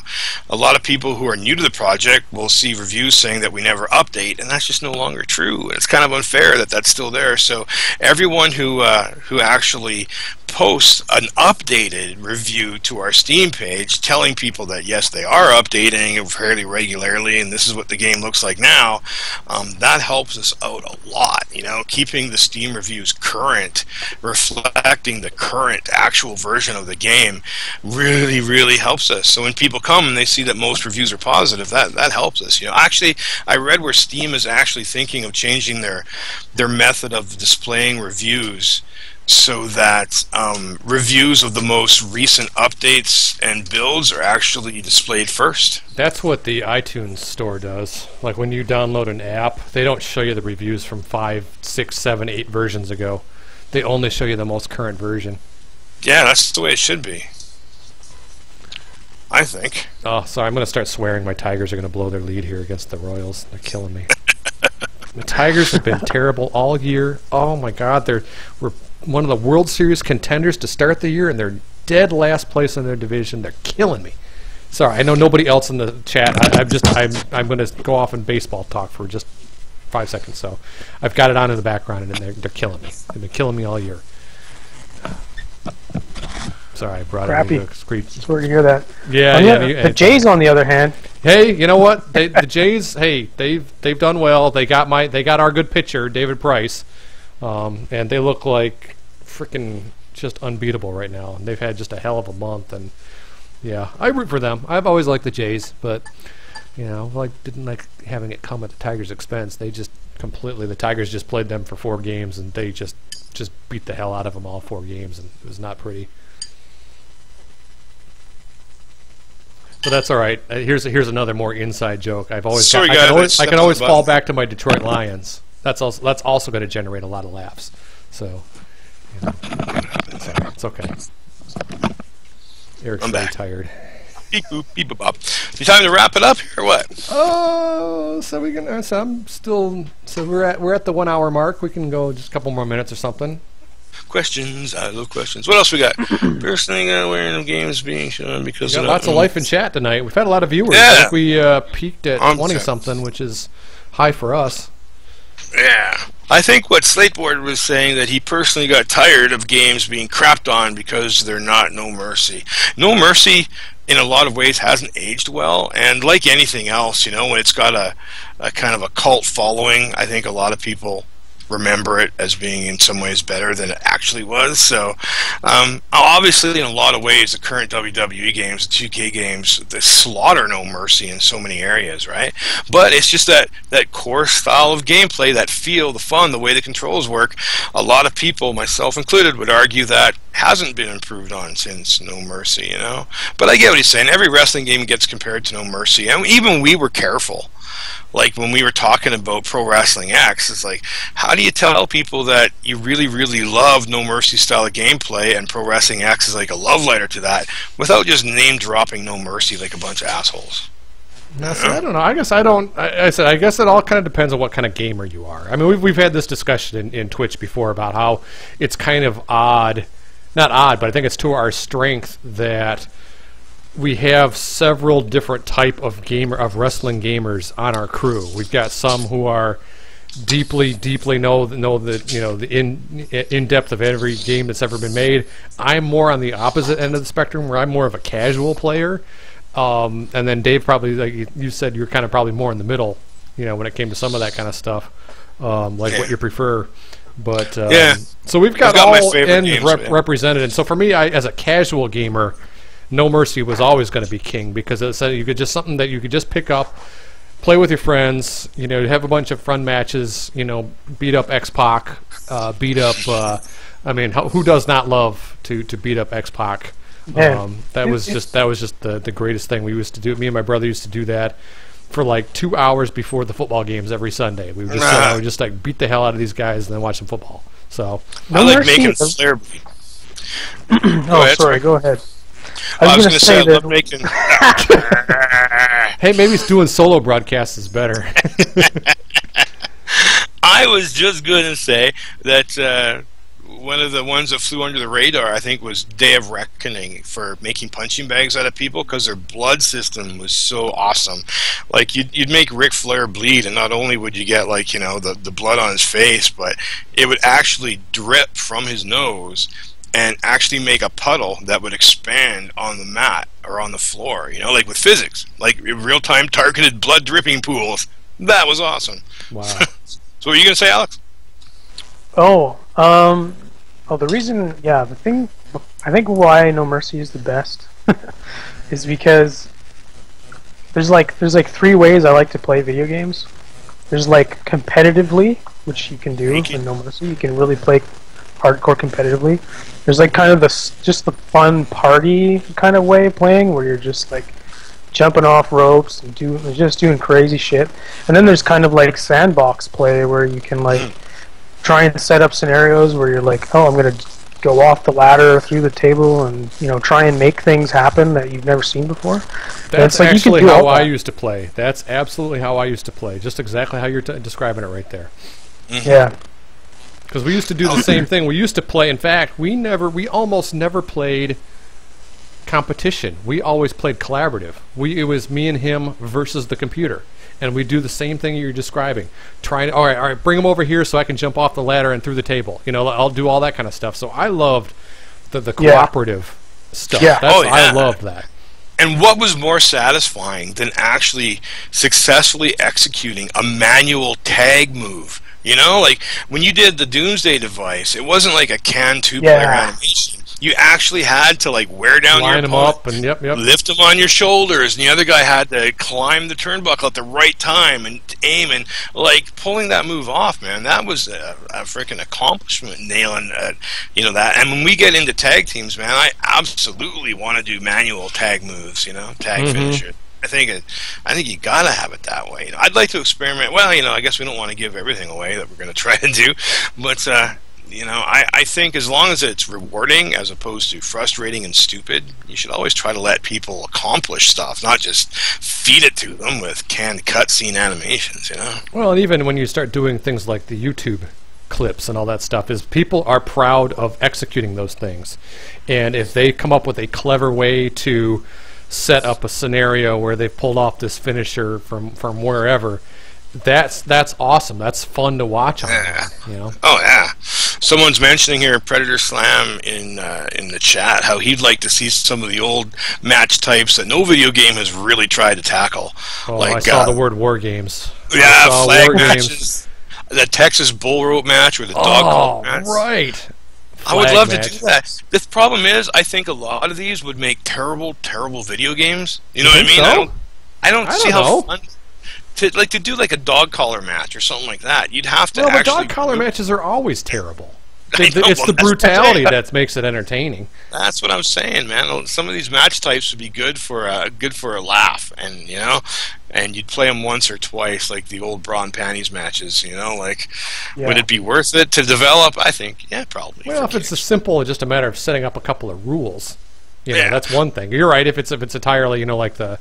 a lot of people who are new to the project will see reviews saying that we never update, and that's just no longer true. It's kind of unfair that that's still there. So everyone who actually posts an updated review to our Steam page telling people that yes, they are updating fairly regularly and this is what the game looks like now, that helps us out a lot. Keeping the Steam reviews current, reflecting the current actual version of the game really, really helps us. So when people come and they see that most reviews are positive, that helps us. Actually, I read where Steam is actually thinking of changing their method of displaying reviews so that reviews of the most recent updates and builds are actually displayed first. That's what the iTunes store does. Like when you download an app, they don't show you the reviews from 5, 6, 7, 8 versions ago. They only show you the most current version. Yeah, that's the way it should be, I think. Oh, sorry, I'm going to start swearing. My Tigers are going to blow their lead here against the Royals. They're killing me. The Tigers have been terrible all year. Oh my God, we're one of the World Series contenders to start the year, and they're dead last place in their division. They're killing me. Sorry, I know nobody else in the chat. I'm going to go off in baseball talk for just 5 seconds. So I've got it on in the background, and they're killing me. They've been killing me all year. Sorry, I brought it to screech. Sorry to hear that. Yeah. The Jays, on the other hand. Hey, you know what? The Jays. Hey, they've done well. They got our good pitcher, David Price, and they look like freaking just unbeatable right now. And they've had just a hell of a month. And yeah, I root for them. I've always liked the Jays, but didn't like having it come at the Tigers' expense. They just completely. The Tigers just played them for 4 games, and they just beat the hell out of them all 4 games, and it was not pretty. But that's all right. Here's another more inside joke. I can always fall back to my Detroit Lions. That's also going to generate a lot of laughs. So, it's okay. Eric's very tired. Beep-boop. Is it time to wrap it up here or what? Oh, so we can. So I'm still. So we're at the 1 hour mark. We can go just a couple more minutes or something. Questions. I love questions. What else we got? First thing wearing of games being shown because We got lots of life in chat tonight. We've had a lot of viewers. Yeah. I think we peaked at 20 something, which is high for us. Yeah. I think what Slateboard was saying, that he personally got tired of games being crapped on because they're not No Mercy. No Mercy, in a lot of ways, hasn't aged well, and like anything else, when it's got a kind of a cult following, I think a lot of people remember it as being in some ways better than it actually was. So obviously in a lot of ways the current WWE games, the 2K games, they slaughter No Mercy in so many areas, right? But it's just that core style of gameplay, that feel, the fun, the way the controls work, a lot of people, myself included, would argue that hasn't been improved on since No Mercy, But I get what he's saying. Every wrestling game gets compared to No Mercy, and even we were careful. Like when we were talking about Pro Wrestling X, it's like, how do you tell people that you really, really love No Mercy style of gameplay and Pro Wrestling X is like a love letter to that without just name dropping No Mercy like a bunch of assholes? No, so I don't know. I guess I don't. I said I guess it all kind of depends on what kind of gamer you are. I mean, we've had this discussion in Twitch before about how it's kind of odd, not odd, but I think it's to our strength that we have several different type of wrestling gamers on our crew. We've got some who are deeply know the in depth of every game that's ever been made. I'm more on the opposite end of the spectrum, where I'm more of a casual player. And then Dave, probably, like you said, you're kind of probably more in the middle, when it came to some of that kind of stuff, what you prefer. But so we've got all ends represented. And so for me, as a casual gamer, No Mercy was always going to be king, because it said you could just something that you could just pick up, play with your friends, have a bunch of fun matches, beat up X-Pac, beat up. Who does not love to beat up X-Pac? That was just the greatest thing we used to do. Me and my brother used to do that for like 2 hours before the football games every Sunday. We would just like beat the hell out of these guys and then watch some football. So I like making Flair. Go ahead. I was going to say, I love making. Hey, maybe it's doing solo broadcasts is better. I was just going to say that one of the ones that flew under the radar, I think, was Day of Reckoning, for making punching bags out of people because their blood system was so awesome. Like you'd make Ric Flair bleed, and not only would you get the blood on his face, but it would actually drip from his nose and actually make a puddle that would expand on the mat or on the floor, like with physics, like real-time targeted blood dripping pools. That was awesome. Wow. So what are you going to say, Alex? The reason, the thing, I think why No Mercy is the best is because there's like 3 ways I like to play video games. There's like competitively, which you can do in No Mercy. You can really play hardcore competitively. There's like kind of just the fun party kind of way of playing, where you're just like jumping off ropes and just doing crazy shit. And then there's kind of like sandbox play, where you can like try and set up scenarios where you're like, oh, I'm gonna go off the ladder through the table and try and make things happen that you've never seen before. That's like actually how I used to play. That's absolutely how I used to play. Just exactly how you're describing it right there. Mm-hmm. Yeah. Because we used to do the same thing. We used to play. In fact, we almost never played competition. We always played collaborative. It was me and him versus the computer, and we do the same thing you're describing. All right, bring him over here so I can jump off the ladder and through the table. I'll do all that kind of stuff. So I loved the cooperative stuff. Yeah. I loved that. And what was more satisfying than actually successfully executing a manual tag move? Like when you did the Doomsday device, it wasn't like a can two-player animation. You actually had to like wear down your opponent, up and lift them on your shoulders, and the other guy had to climb the turnbuckle at the right time and aim, and like pulling that move off, man. That was a freaking accomplishment, nailing that. And when we get into tag teams, man, I absolutely want to do manual tag moves, tag finishers. I think you gotta have it that way. I'd like to experiment. Well, I guess we don't want to give everything away that we're going to try to do, but I think as long as it's rewarding as opposed to frustrating and stupid, you should always try to let people accomplish stuff, not just feed it to them with canned cutscene animations, Well, and even when you start doing things like the YouTube clips and all that stuff, is people are proud of executing those things. And if they come up with a clever way to set up a scenario where they've pulled off this finisher from wherever, that's awesome. That's fun to watch on Yeah. that, Oh yeah. Someone's mentioning here Predator Slam in the chat how he'd like to see some of the old match types that no video game has really tried to tackle. Oh, like I saw the word war games. I yeah, saw flag war matches. games. The Texas bull rope match or the dog collar match. Right. I would Flag love match. to do that. The problem is, I think a lot of these would make terrible, terrible video games. You know what I think mean? so? I don't see don't know. how fun to do like a dog collar match or something like that. You'd have to Well, but actually dog collar matches are always terrible. I know, It's the that's what I'm brutality saying. that makes it entertaining. That's what I'm saying, man. Some of these match types would be good for a laugh, and and you'd play them once or twice, like the old bra and panties matches. Like, Yeah. would it be worth it to develop? I think, yeah, probably. Well, if it's as simple as just a matter of setting up a couple of rules, Yeah. that's one thing. You're right. If it's entirely, like the,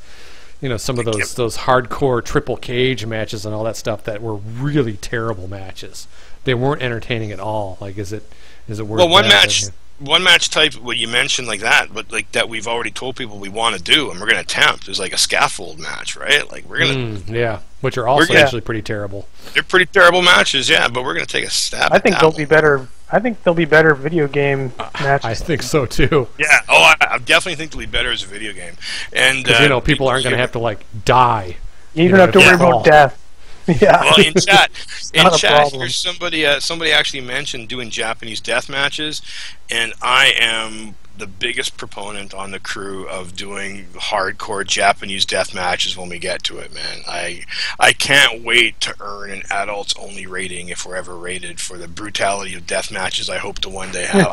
some of those hardcore triple cage matches and all that stuff that were really terrible matches. They weren't entertaining at all. Like, is it worth? Well, that? one match type, what you mentioned like that, but like that we've already told people we want to do and we're going to attempt is like a scaffold match, right? Like we're going to, yeah, which are also gonna- actually pretty terrible. they're pretty terrible matches, yeah, but we're going to take a stab. I think at they'll that be one. better. I think they'll be better video game matches. I think so too. Yeah. Oh, I definitely think they'll be better as a video game, and Because people aren't going to have to die. You even know, have to if worry they fall. about death. Yeah. Well, in chat, not a problem. here's somebody actually mentioned doing Japanese death matches, and I am the biggest proponent on the crew of doing hardcore Japanese death matches when we get to it, man. I can't wait to earn an adults only rating if we're ever rated for the brutality of death matches I hope to one day have.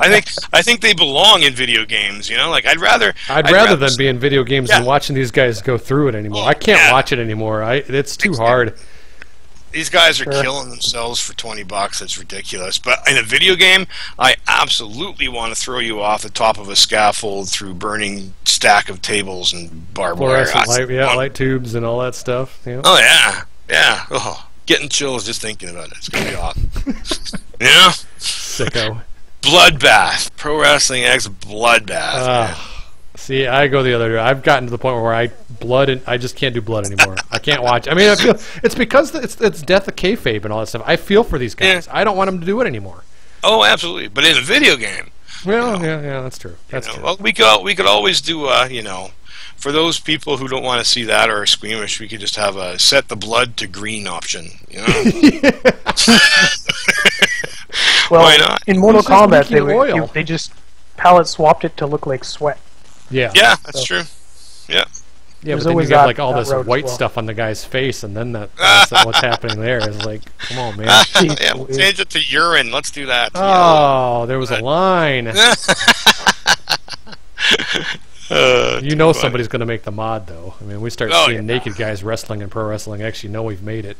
I think they belong in video games, Like I'd rather them be in video games than watching these guys go through it anymore. Oh, I can't yeah. watch it anymore. It's too hard. These guys are Sure. killing themselves for $20. That's ridiculous. But in a video game, I absolutely want to throw you off the top of a scaffold through burning stack of tables and barbed wire. Fluorescent light tubes and all that stuff. Yeah. Oh yeah. Oh, getting chills just thinking about it. It's gonna be awesome. Sicko. Bloodbath. Pro Wrestling X Bloodbath. man. See, I go the other way. I've gotten to the point where I just can't do blood anymore. I can't watch. I mean, I feel it's because it's death of kayfabe and all that stuff. I feel for these guys. Yeah. I don't want them to do it anymore. Oh, absolutely. But in a video game, Well, yeah, that's true. That's true. well, we could always do for those people who don't want to see that or are squeamish, we could just have a set the blood to green option. Well, Why not? in Mortal Who says Kombat, leaking oil? they just palette swapped it to look like sweat. Yeah. Yeah, that's true. Yeah. Yeah, There's but then you always get that- like all that this route as white well. stuff on the guy's face, and then that's what's happening there is like, come on, man. Yeah, we'll change it to urine. Let's do that. Oh, there was a line. You know somebody's going to make the mod, though. I mean, we start Oh, seeing yeah. naked guys wrestling in Pro Wrestling X, you know we've made it.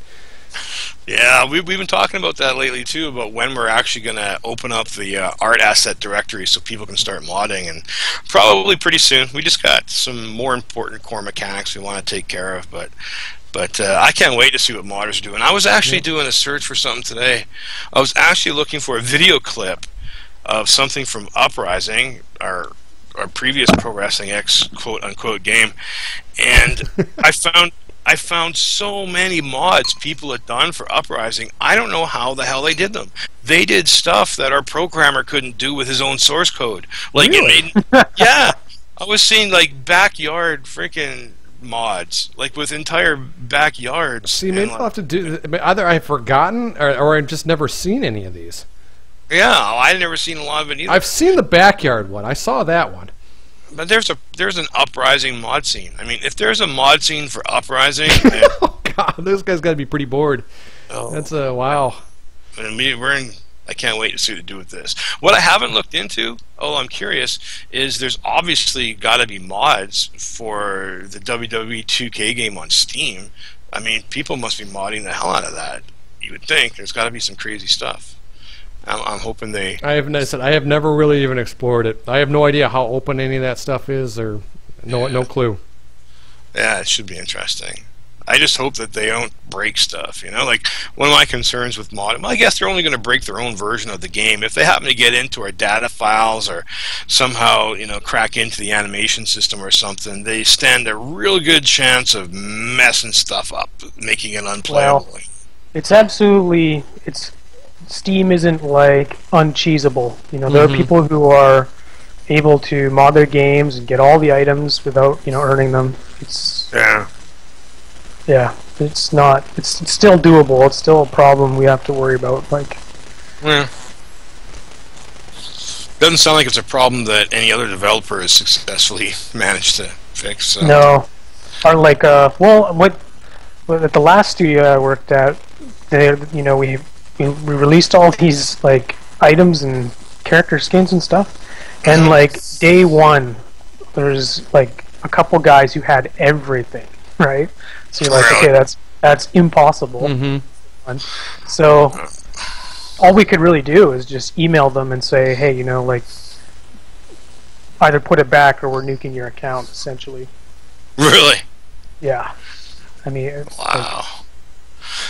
Yeah, we've been talking about that lately too, about when we're actually going to open up the art asset directory so people can start modding, and probably pretty soon. We just got some more important core mechanics we want to take care of, but I can't wait to see what modders are doing. I was actually doing a search for something today. I was actually looking for a video clip of something from Uprising, our previous Pro Wrestling X quote-unquote game, and I found so many mods people had done for Uprising. I don't know how the hell they did them. They did stuff that our programmer couldn't do with his own source code. Like Really? it made, yeah. I was seeing like backyard freaking mods, like with entire backyards. See, and, maybe like, I'll have to do. Either I've forgotten, or I've just never seen any of these. yeah, I've never seen a lot of it either. I've seen the backyard one. I saw that one. But there's an Uprising mod scene. I mean, if there's a mod scene for Uprising, then, Oh God, those guys got to be pretty bored. oh, That's wow. and we're in. I can't wait to see what to do with this. What I haven't looked into, I'm curious, is there's obviously got to be mods for the WWE 2K game on Steam. I mean, people must be modding the hell out of that. You would think there's got to be some crazy stuff. I'm hoping they. I have never really even explored it. I have no idea how open any of that stuff is, or no clue. Yeah, it should be interesting. I just hope that they don't break stuff, Like, one of my concerns with modding, well, I guess they're only going to break their own version of the game. If they happen to get into our data files or somehow, crack into the animation system or something, they stand a real good chance of messing stuff up, making it unplayable. Well, Steam isn't, like, uncheesable. There are people who are able to mod their games and get all the items without, earning them. Yeah, it's still doable. It's still a problem we have to worry about. Yeah. Doesn't sound like it's a problem that any other developer has successfully managed to fix. So. No, or at the last studio I worked at, we released all these items and character skins and stuff, and day one, there's a couple guys who had everything, right? So you're like, okay, that's impossible. Mm-hmm. So all we could really do is just email them and say, hey, either put it back or we're nuking your account, essentially. Really? Yeah. I mean, wow.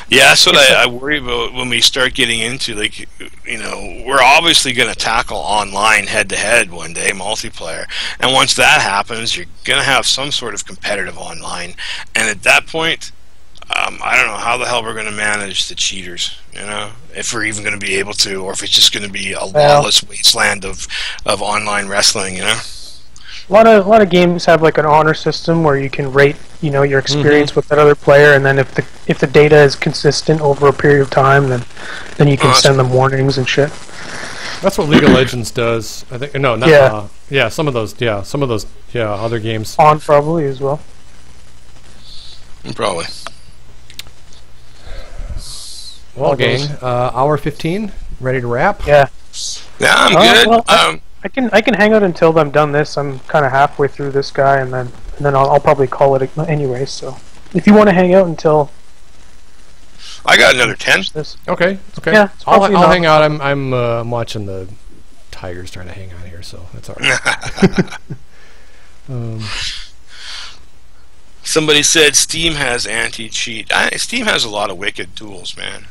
Yeah, that's what I worry about when we start getting into, we're obviously going to tackle online head-to-head one day, multiplayer. And once that happens, you're going to have some sort of competitive online. And at that point, I don't know how the hell we're going to manage the cheaters, if we're even going to be able to, or if it's just going to be a lawless wasteland of online wrestling, A lot of games have an honor system where you can rate your experience with that other player, and then if the data is consistent over a period of time, then you can send them warnings and shit. That's what League of Legends does. I think some of those other games. On probably as well. Probably. Well, gang, hour 15, ready to wrap? Yeah. Yeah, I'm good. Well, I can hang out until I'm done this. I'm kind of halfway through this guy, and then I'll probably call it anyway. So, if you want to hang out until I got another 10. Okay. Yeah, I'll hang out. I'm watching the Tigers trying to hang out here, so that's all right. Somebody said Steam has anti-cheat. Steam has a lot of wicked tools, man.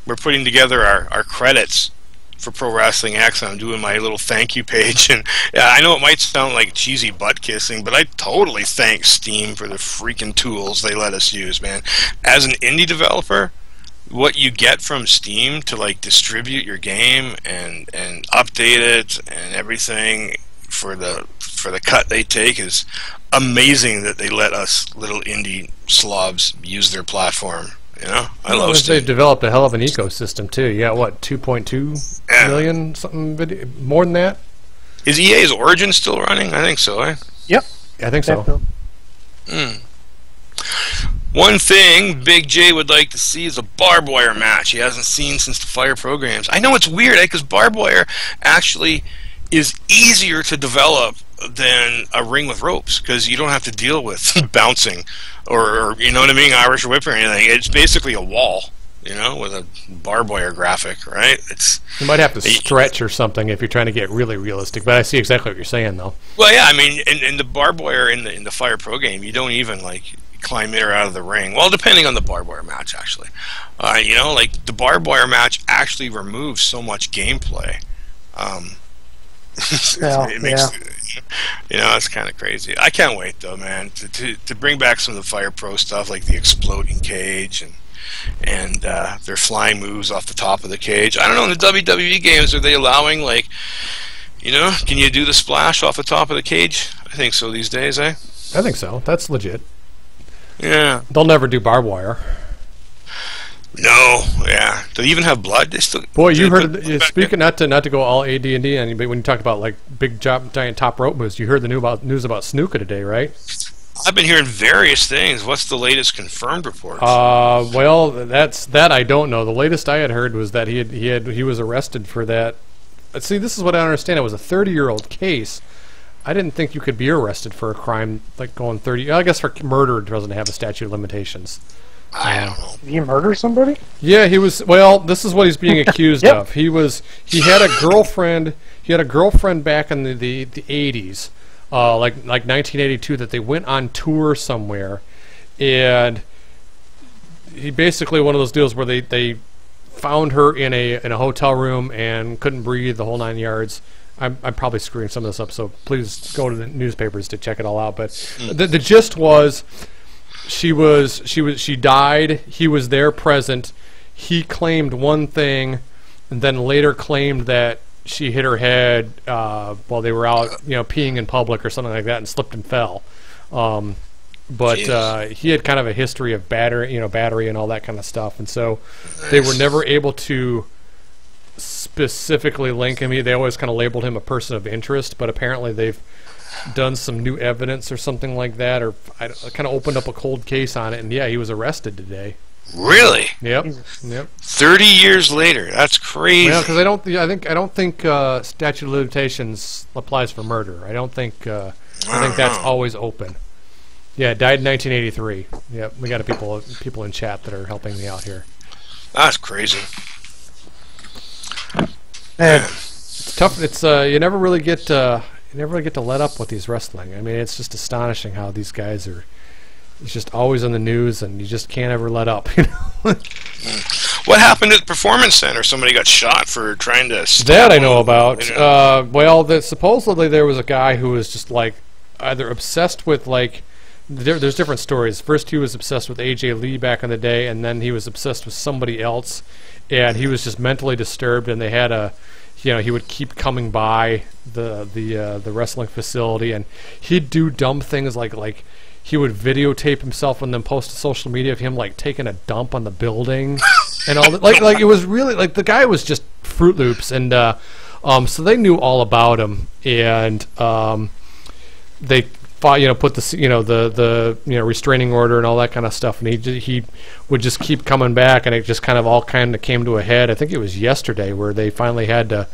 We're putting together our credits for Pro Wrestling X, and I'm doing my little thank you page, and I know it might sound like cheesy butt kissing, but I totally thank Steam for the freaking tools they let us use, man. As an indie developer, what you get from Steam to distribute your game and update it and everything for the cut they take is amazing. That they let us little indie slobs use their platform. I love Steam. They've developed a hell of an ecosystem too. You got what, 2.2 million something more than that? Is EA's Origin still running? I think so. Yep. I think so. One thing Big J would like to see is a barbed wire match he hasn't seen since the Fire programs. I know it's weird, because barbed wire actually is easier to develop than a ring with ropes, because you don't have to deal with bouncing or Irish whip or anything. It's basically a wall, with a barbed wire graphic, right? You might have to stretch or something if you're trying to get really realistic, but I see exactly what you're saying, though. Well, yeah, I mean, in the barbed wire in the Fire Pro game, you don't even climb in or out of the ring. Well, depending on the barbed wire match, actually. The barbed wire match actually removes so much gameplay. It makes it's kind of crazy. I can't wait though, man, to bring back some of the Fire Pro stuff, like the exploding cage and their flying moves off the top of the cage. I don't know, in the WWE games, are they allowing can you do the splash off the top of the cage? I think so these days, eh? I think so. That's legit. Yeah. They'll never do barbed wire. No, yeah. Do they even have blood? They still. Boy, you heard. Speaking not to go all AD&D, but when you talk about big giant top rope moves, you heard the news about Snuka today, right? I've been hearing various things. What's the latest confirmed report? Well, that I don't know. The latest I had heard was that he was arrested for that. See, this is what I don't understand. It was a 30-year-old case. I didn't think you could be arrested for a crime going 30. I guess for murder it doesn't have a statute of limitations. I don't know. Did he murder somebody? Yeah, he was. Well, this is what he's being accused Yep. of. He had a girlfriend. He had a girlfriend back in the 80s, like 1982, that they went on tour somewhere, and he basically one of those deals where they found her in a hotel room and couldn't breathe, the whole 9 yards. I'm probably screwing some of this up, so please go to the newspapers to check it all out. But the gist was, she died. He was there present. He claimed one thing, and then later claimed that she hit her head while they were out, peeing in public or something like that, and slipped and fell. But he had kind of a history of battery and all that kind of stuff, and so they were never able to specifically link him. They always kind of labeled him a person of interest, but apparently they've done some new evidence or something like that, or kind of opened up a cold case on it, and yeah, he was arrested today. Really? Yep. 30 years later. That's crazy. Yeah, because I don't think statute of limitations applies for murder. I think that's always open. Yeah, died in 1983. Yep, we got people in chat that are helping me out here. That's crazy. Man, It's tough. It's you never really get to let up with these wrestling. I mean, it's just astonishing how these guys are. It's just always on the news, and you just can't ever let up. What happened at the Performance Center? Somebody got shot for trying to stop That I know about. them, Supposedly there was a guy who was just like either obsessed with like. There's different stories. First, he was obsessed with AJ Lee back in the day, and then he was obsessed with somebody else, and he was just mentally disturbed. And they had he would keep coming by the wrestling facility, and he'd do dumb things like he would videotape himself and then post to social media of him like taking a dump on the building, and all that. Like it was really like the guy was just Fruit Loops, and so they knew all about him, and they put the restraining order and all that kind of stuff, and he would just keep coming back, and it just kind of came to a head. I think it was yesterday where they finally had to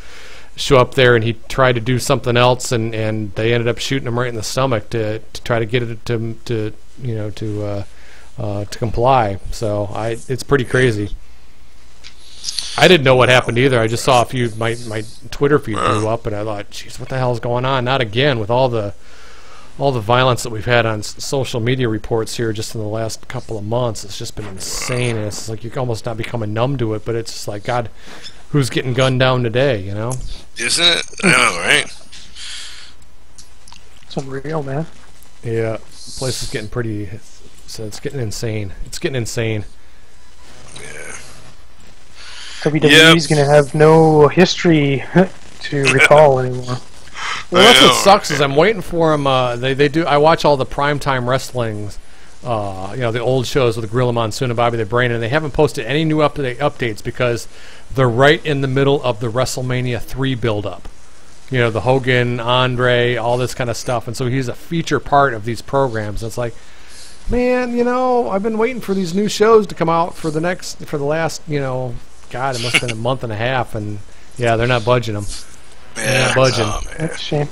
show up there, and he tried to do something else, and they ended up shooting him right in the stomach to try to get it to comply. So it's pretty crazy. I didn't know what happened either. I just saw my Twitter feed blew up, and I thought, "Jeez, what the hell is going on?" Not again with all the violence that we've had on social media reports here just in the last couple of months. It's just been insane, and it's like you're almost not becoming numb to it, but it's just like, God, who's getting gunned down today, Isn't it? I know, right? it's unreal, man. Yeah, the place is getting it's getting insane. It's getting insane. Yeah. WWE's going to have no history to recall anymore. Well, that's what sucks is I'm waiting for them. They do. I watch all the primetime wrestlings, the old shows with Gorilla Monsoon and Bobby the Brain, and they haven't posted any new updates because they're right in the middle of the WrestleMania 3 build-up. The Hogan, Andre, all this kind of stuff, and so he's a feature part of these programs. And it's like, man, I've been waiting for these new shows to come out for the last, God, it must have been a month and a half, and yeah, they're not budging them. Yeah, budging. That's a shame.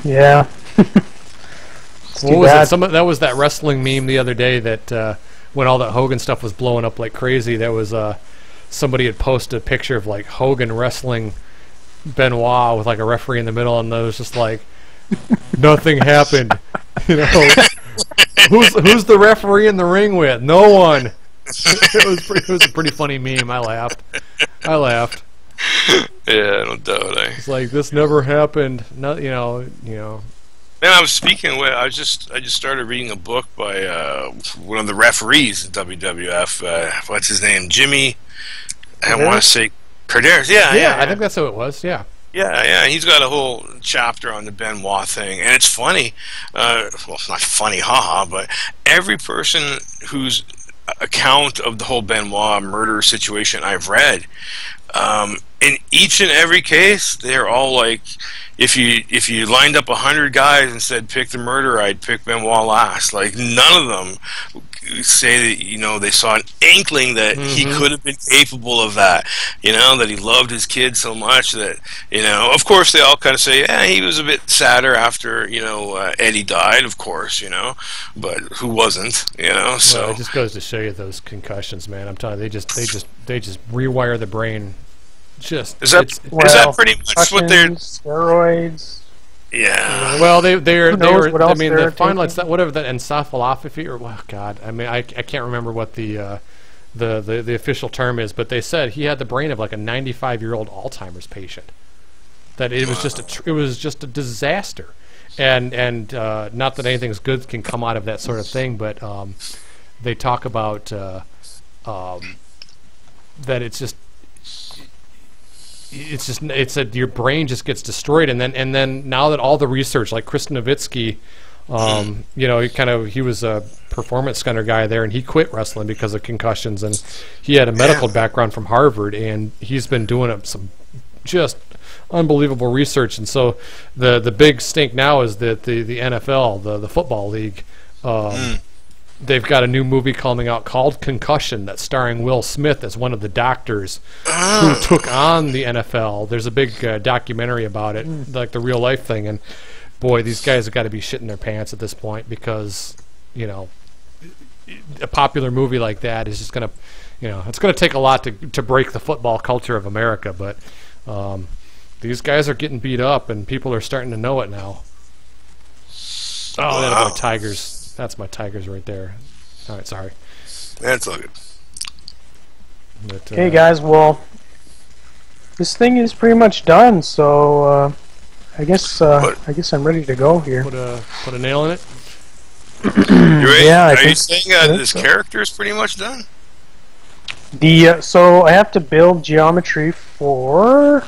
Yeah. What was it? That was that wrestling meme the other day that when all that Hogan stuff was blowing up like crazy. That was somebody had posted a picture of like Hogan wrestling Benoit with like a referee in the middle, and it was just like nothing happened. Who's the referee in the ring with? No one. It was a pretty funny meme. I laughed. Yeah, no doubt. It's like this never happened. No, Man, I was speaking with. I just started reading a book by one of the referees in WWF. What's his name? Jimmy. I want to say Cardenas. Yeah. I think that's who it was. Yeah. Yeah. He's got a whole chapter on the Benoit thing, and it's funny. Well, it's not funny, haha. But every person whose account of the whole Benoit murder situation I've read, in each and every case, they're all like, if you lined up 100 guys and said pick the murderer, I'd pick Benoit last. Like none of them say that, you know, they saw an inkling that he could have been capable of that, you know, that he loved his kid so much that, you know, of course they all kind of say, yeah, he was a bit sadder after, you know, Eddie died, of course, you know, but who wasn't, you know, so. Well, it just goes to show you those concussions, man. I'm telling you, they just rewire the brain. Just is that pretty much what they're steroids? Yeah. Well, they were. I mean, the final. It's that whatever that encephalopathy or God. I mean, I can't remember what the official term is, but they said he had the brain of like a 95-year-old Alzheimer's patient. That it was just a disaster, and not that anything's good can come out of that sort of thing, but they talk about that your brain just gets destroyed, and then now that all the research, like Chris Nowitzki, you know, he was a performance center guy there, and he quit wrestling because of concussions, and he had a medical background from Harvard, and he's been doing some just unbelievable research, and so the big stink now is that the NFL, the football league, they've got a new movie coming out called Concussion that's starring Will Smith as one of the doctors who took on the NFL. There's a big documentary about it, like the real life thing. And boy, these guys have got to be shitting their pants at this point because, you know, a popular movie like that is just going to, you know, it's going to take a lot to break the football culture of America. But these guys are getting beat up, and people are starting to know it now. Oh, that's my Tigers. That's my Tigers right there. All right, sorry. That's all good. But, okay, guys. Well, this thing is pretty much done. So I guess I'm ready to go here. Put a nail in it. You ready? Yeah. Are you saying this character is pretty much done? So I have to build geometry for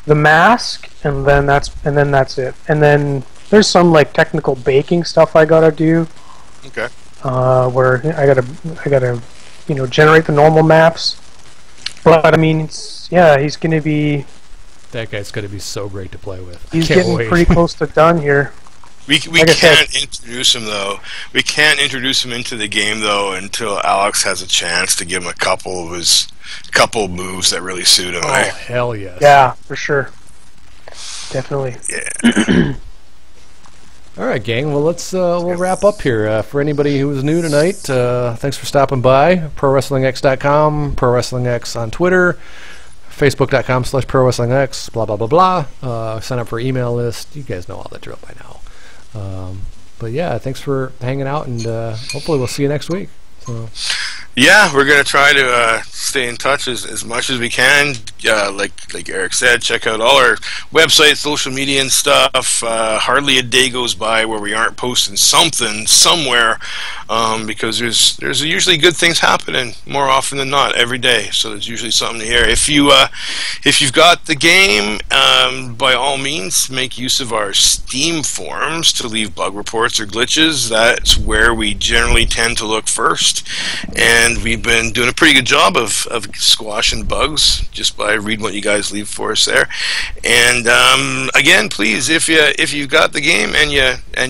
the mask, and then that's it. And then there's some like technical baking stuff I gotta do. Okay. Where I gotta, you know, generate the normal maps. But I mean, he's gonna be. That guy's gonna be so great to play with. He's getting pretty close to done here. We can't introduce him though. We can't introduce him into the game though until Alex has a chance to give him a couple of moves that really suit him. Oh, hell yes. Yeah, for sure. Definitely. Yeah. All right, gang. Well, we'll wrap up here. For anybody who is new tonight, thanks for stopping by. ProWrestlingX.com, ProWrestlingX on Twitter, Facebook.com/ProWrestlingX, blah, blah, blah, blah. Sign up for email list. You guys know all the drill by now. But yeah, thanks for hanging out, and hopefully we'll see you next week. So. Yeah, we're going to try to stay in touch as much as we can. Like Eric said, check out all our websites, social media and stuff. Hardly a day goes by where we aren't posting something somewhere, because there's usually good things happening more often than not every day. So there's usually something to hear. If you've got the game, by all means, make use of our Steam forums to leave bug reports or glitches. That's where we generally tend to look first. And we've been doing a pretty good job of squashing bugs just by reading what you guys leave for us there. And again, please, if you've got the game and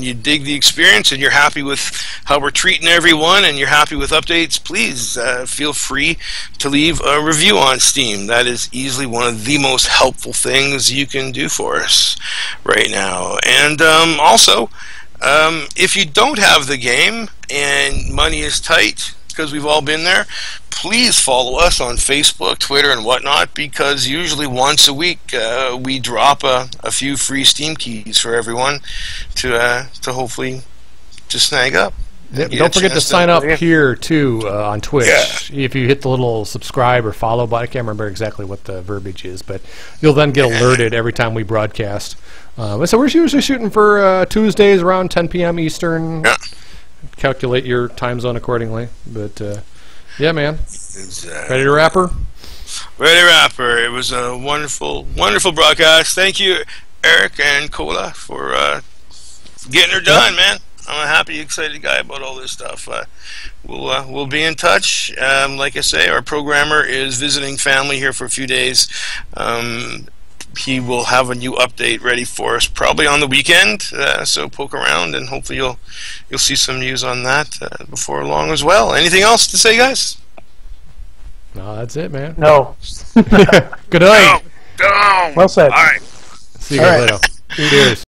you dig the experience and you're happy with how we're treating everyone and you're happy with updates, please feel free to leave a review on Steam. That is easily one of the most helpful things you can do for us right now. And also, if you don't have the game and money is tight, because we've all been there, please follow us on Facebook, Twitter, and whatnot, because usually once a week we drop a few free Steam keys for everyone to hopefully just snag up. Don't forget to sign up here too on Twitch. Yeah. If you hit the little subscribe or follow button, I can't remember exactly what the verbiage is, but you'll then get alerted every time we broadcast. So we're usually shooting for Tuesdays around 10 p.m. Eastern. Yeah. Calculate your time zone accordingly. But yeah, man. Exactly. Ready to rapper? Ready to rapper. It was a wonderful, wonderful broadcast. Thank you, Eric and Cola, for getting her done, man. I'm a happy, excited guy about all this stuff. We'll be in touch. Like I say, our programmer is visiting family here for a few days. he will have a new update ready for us probably on the weekend. So poke around, and hopefully you'll see some news on that before long as well. Anything else to say, guys? No, that's it, man. No. Good night. No. Well said. All right. See you guys later. Cheers.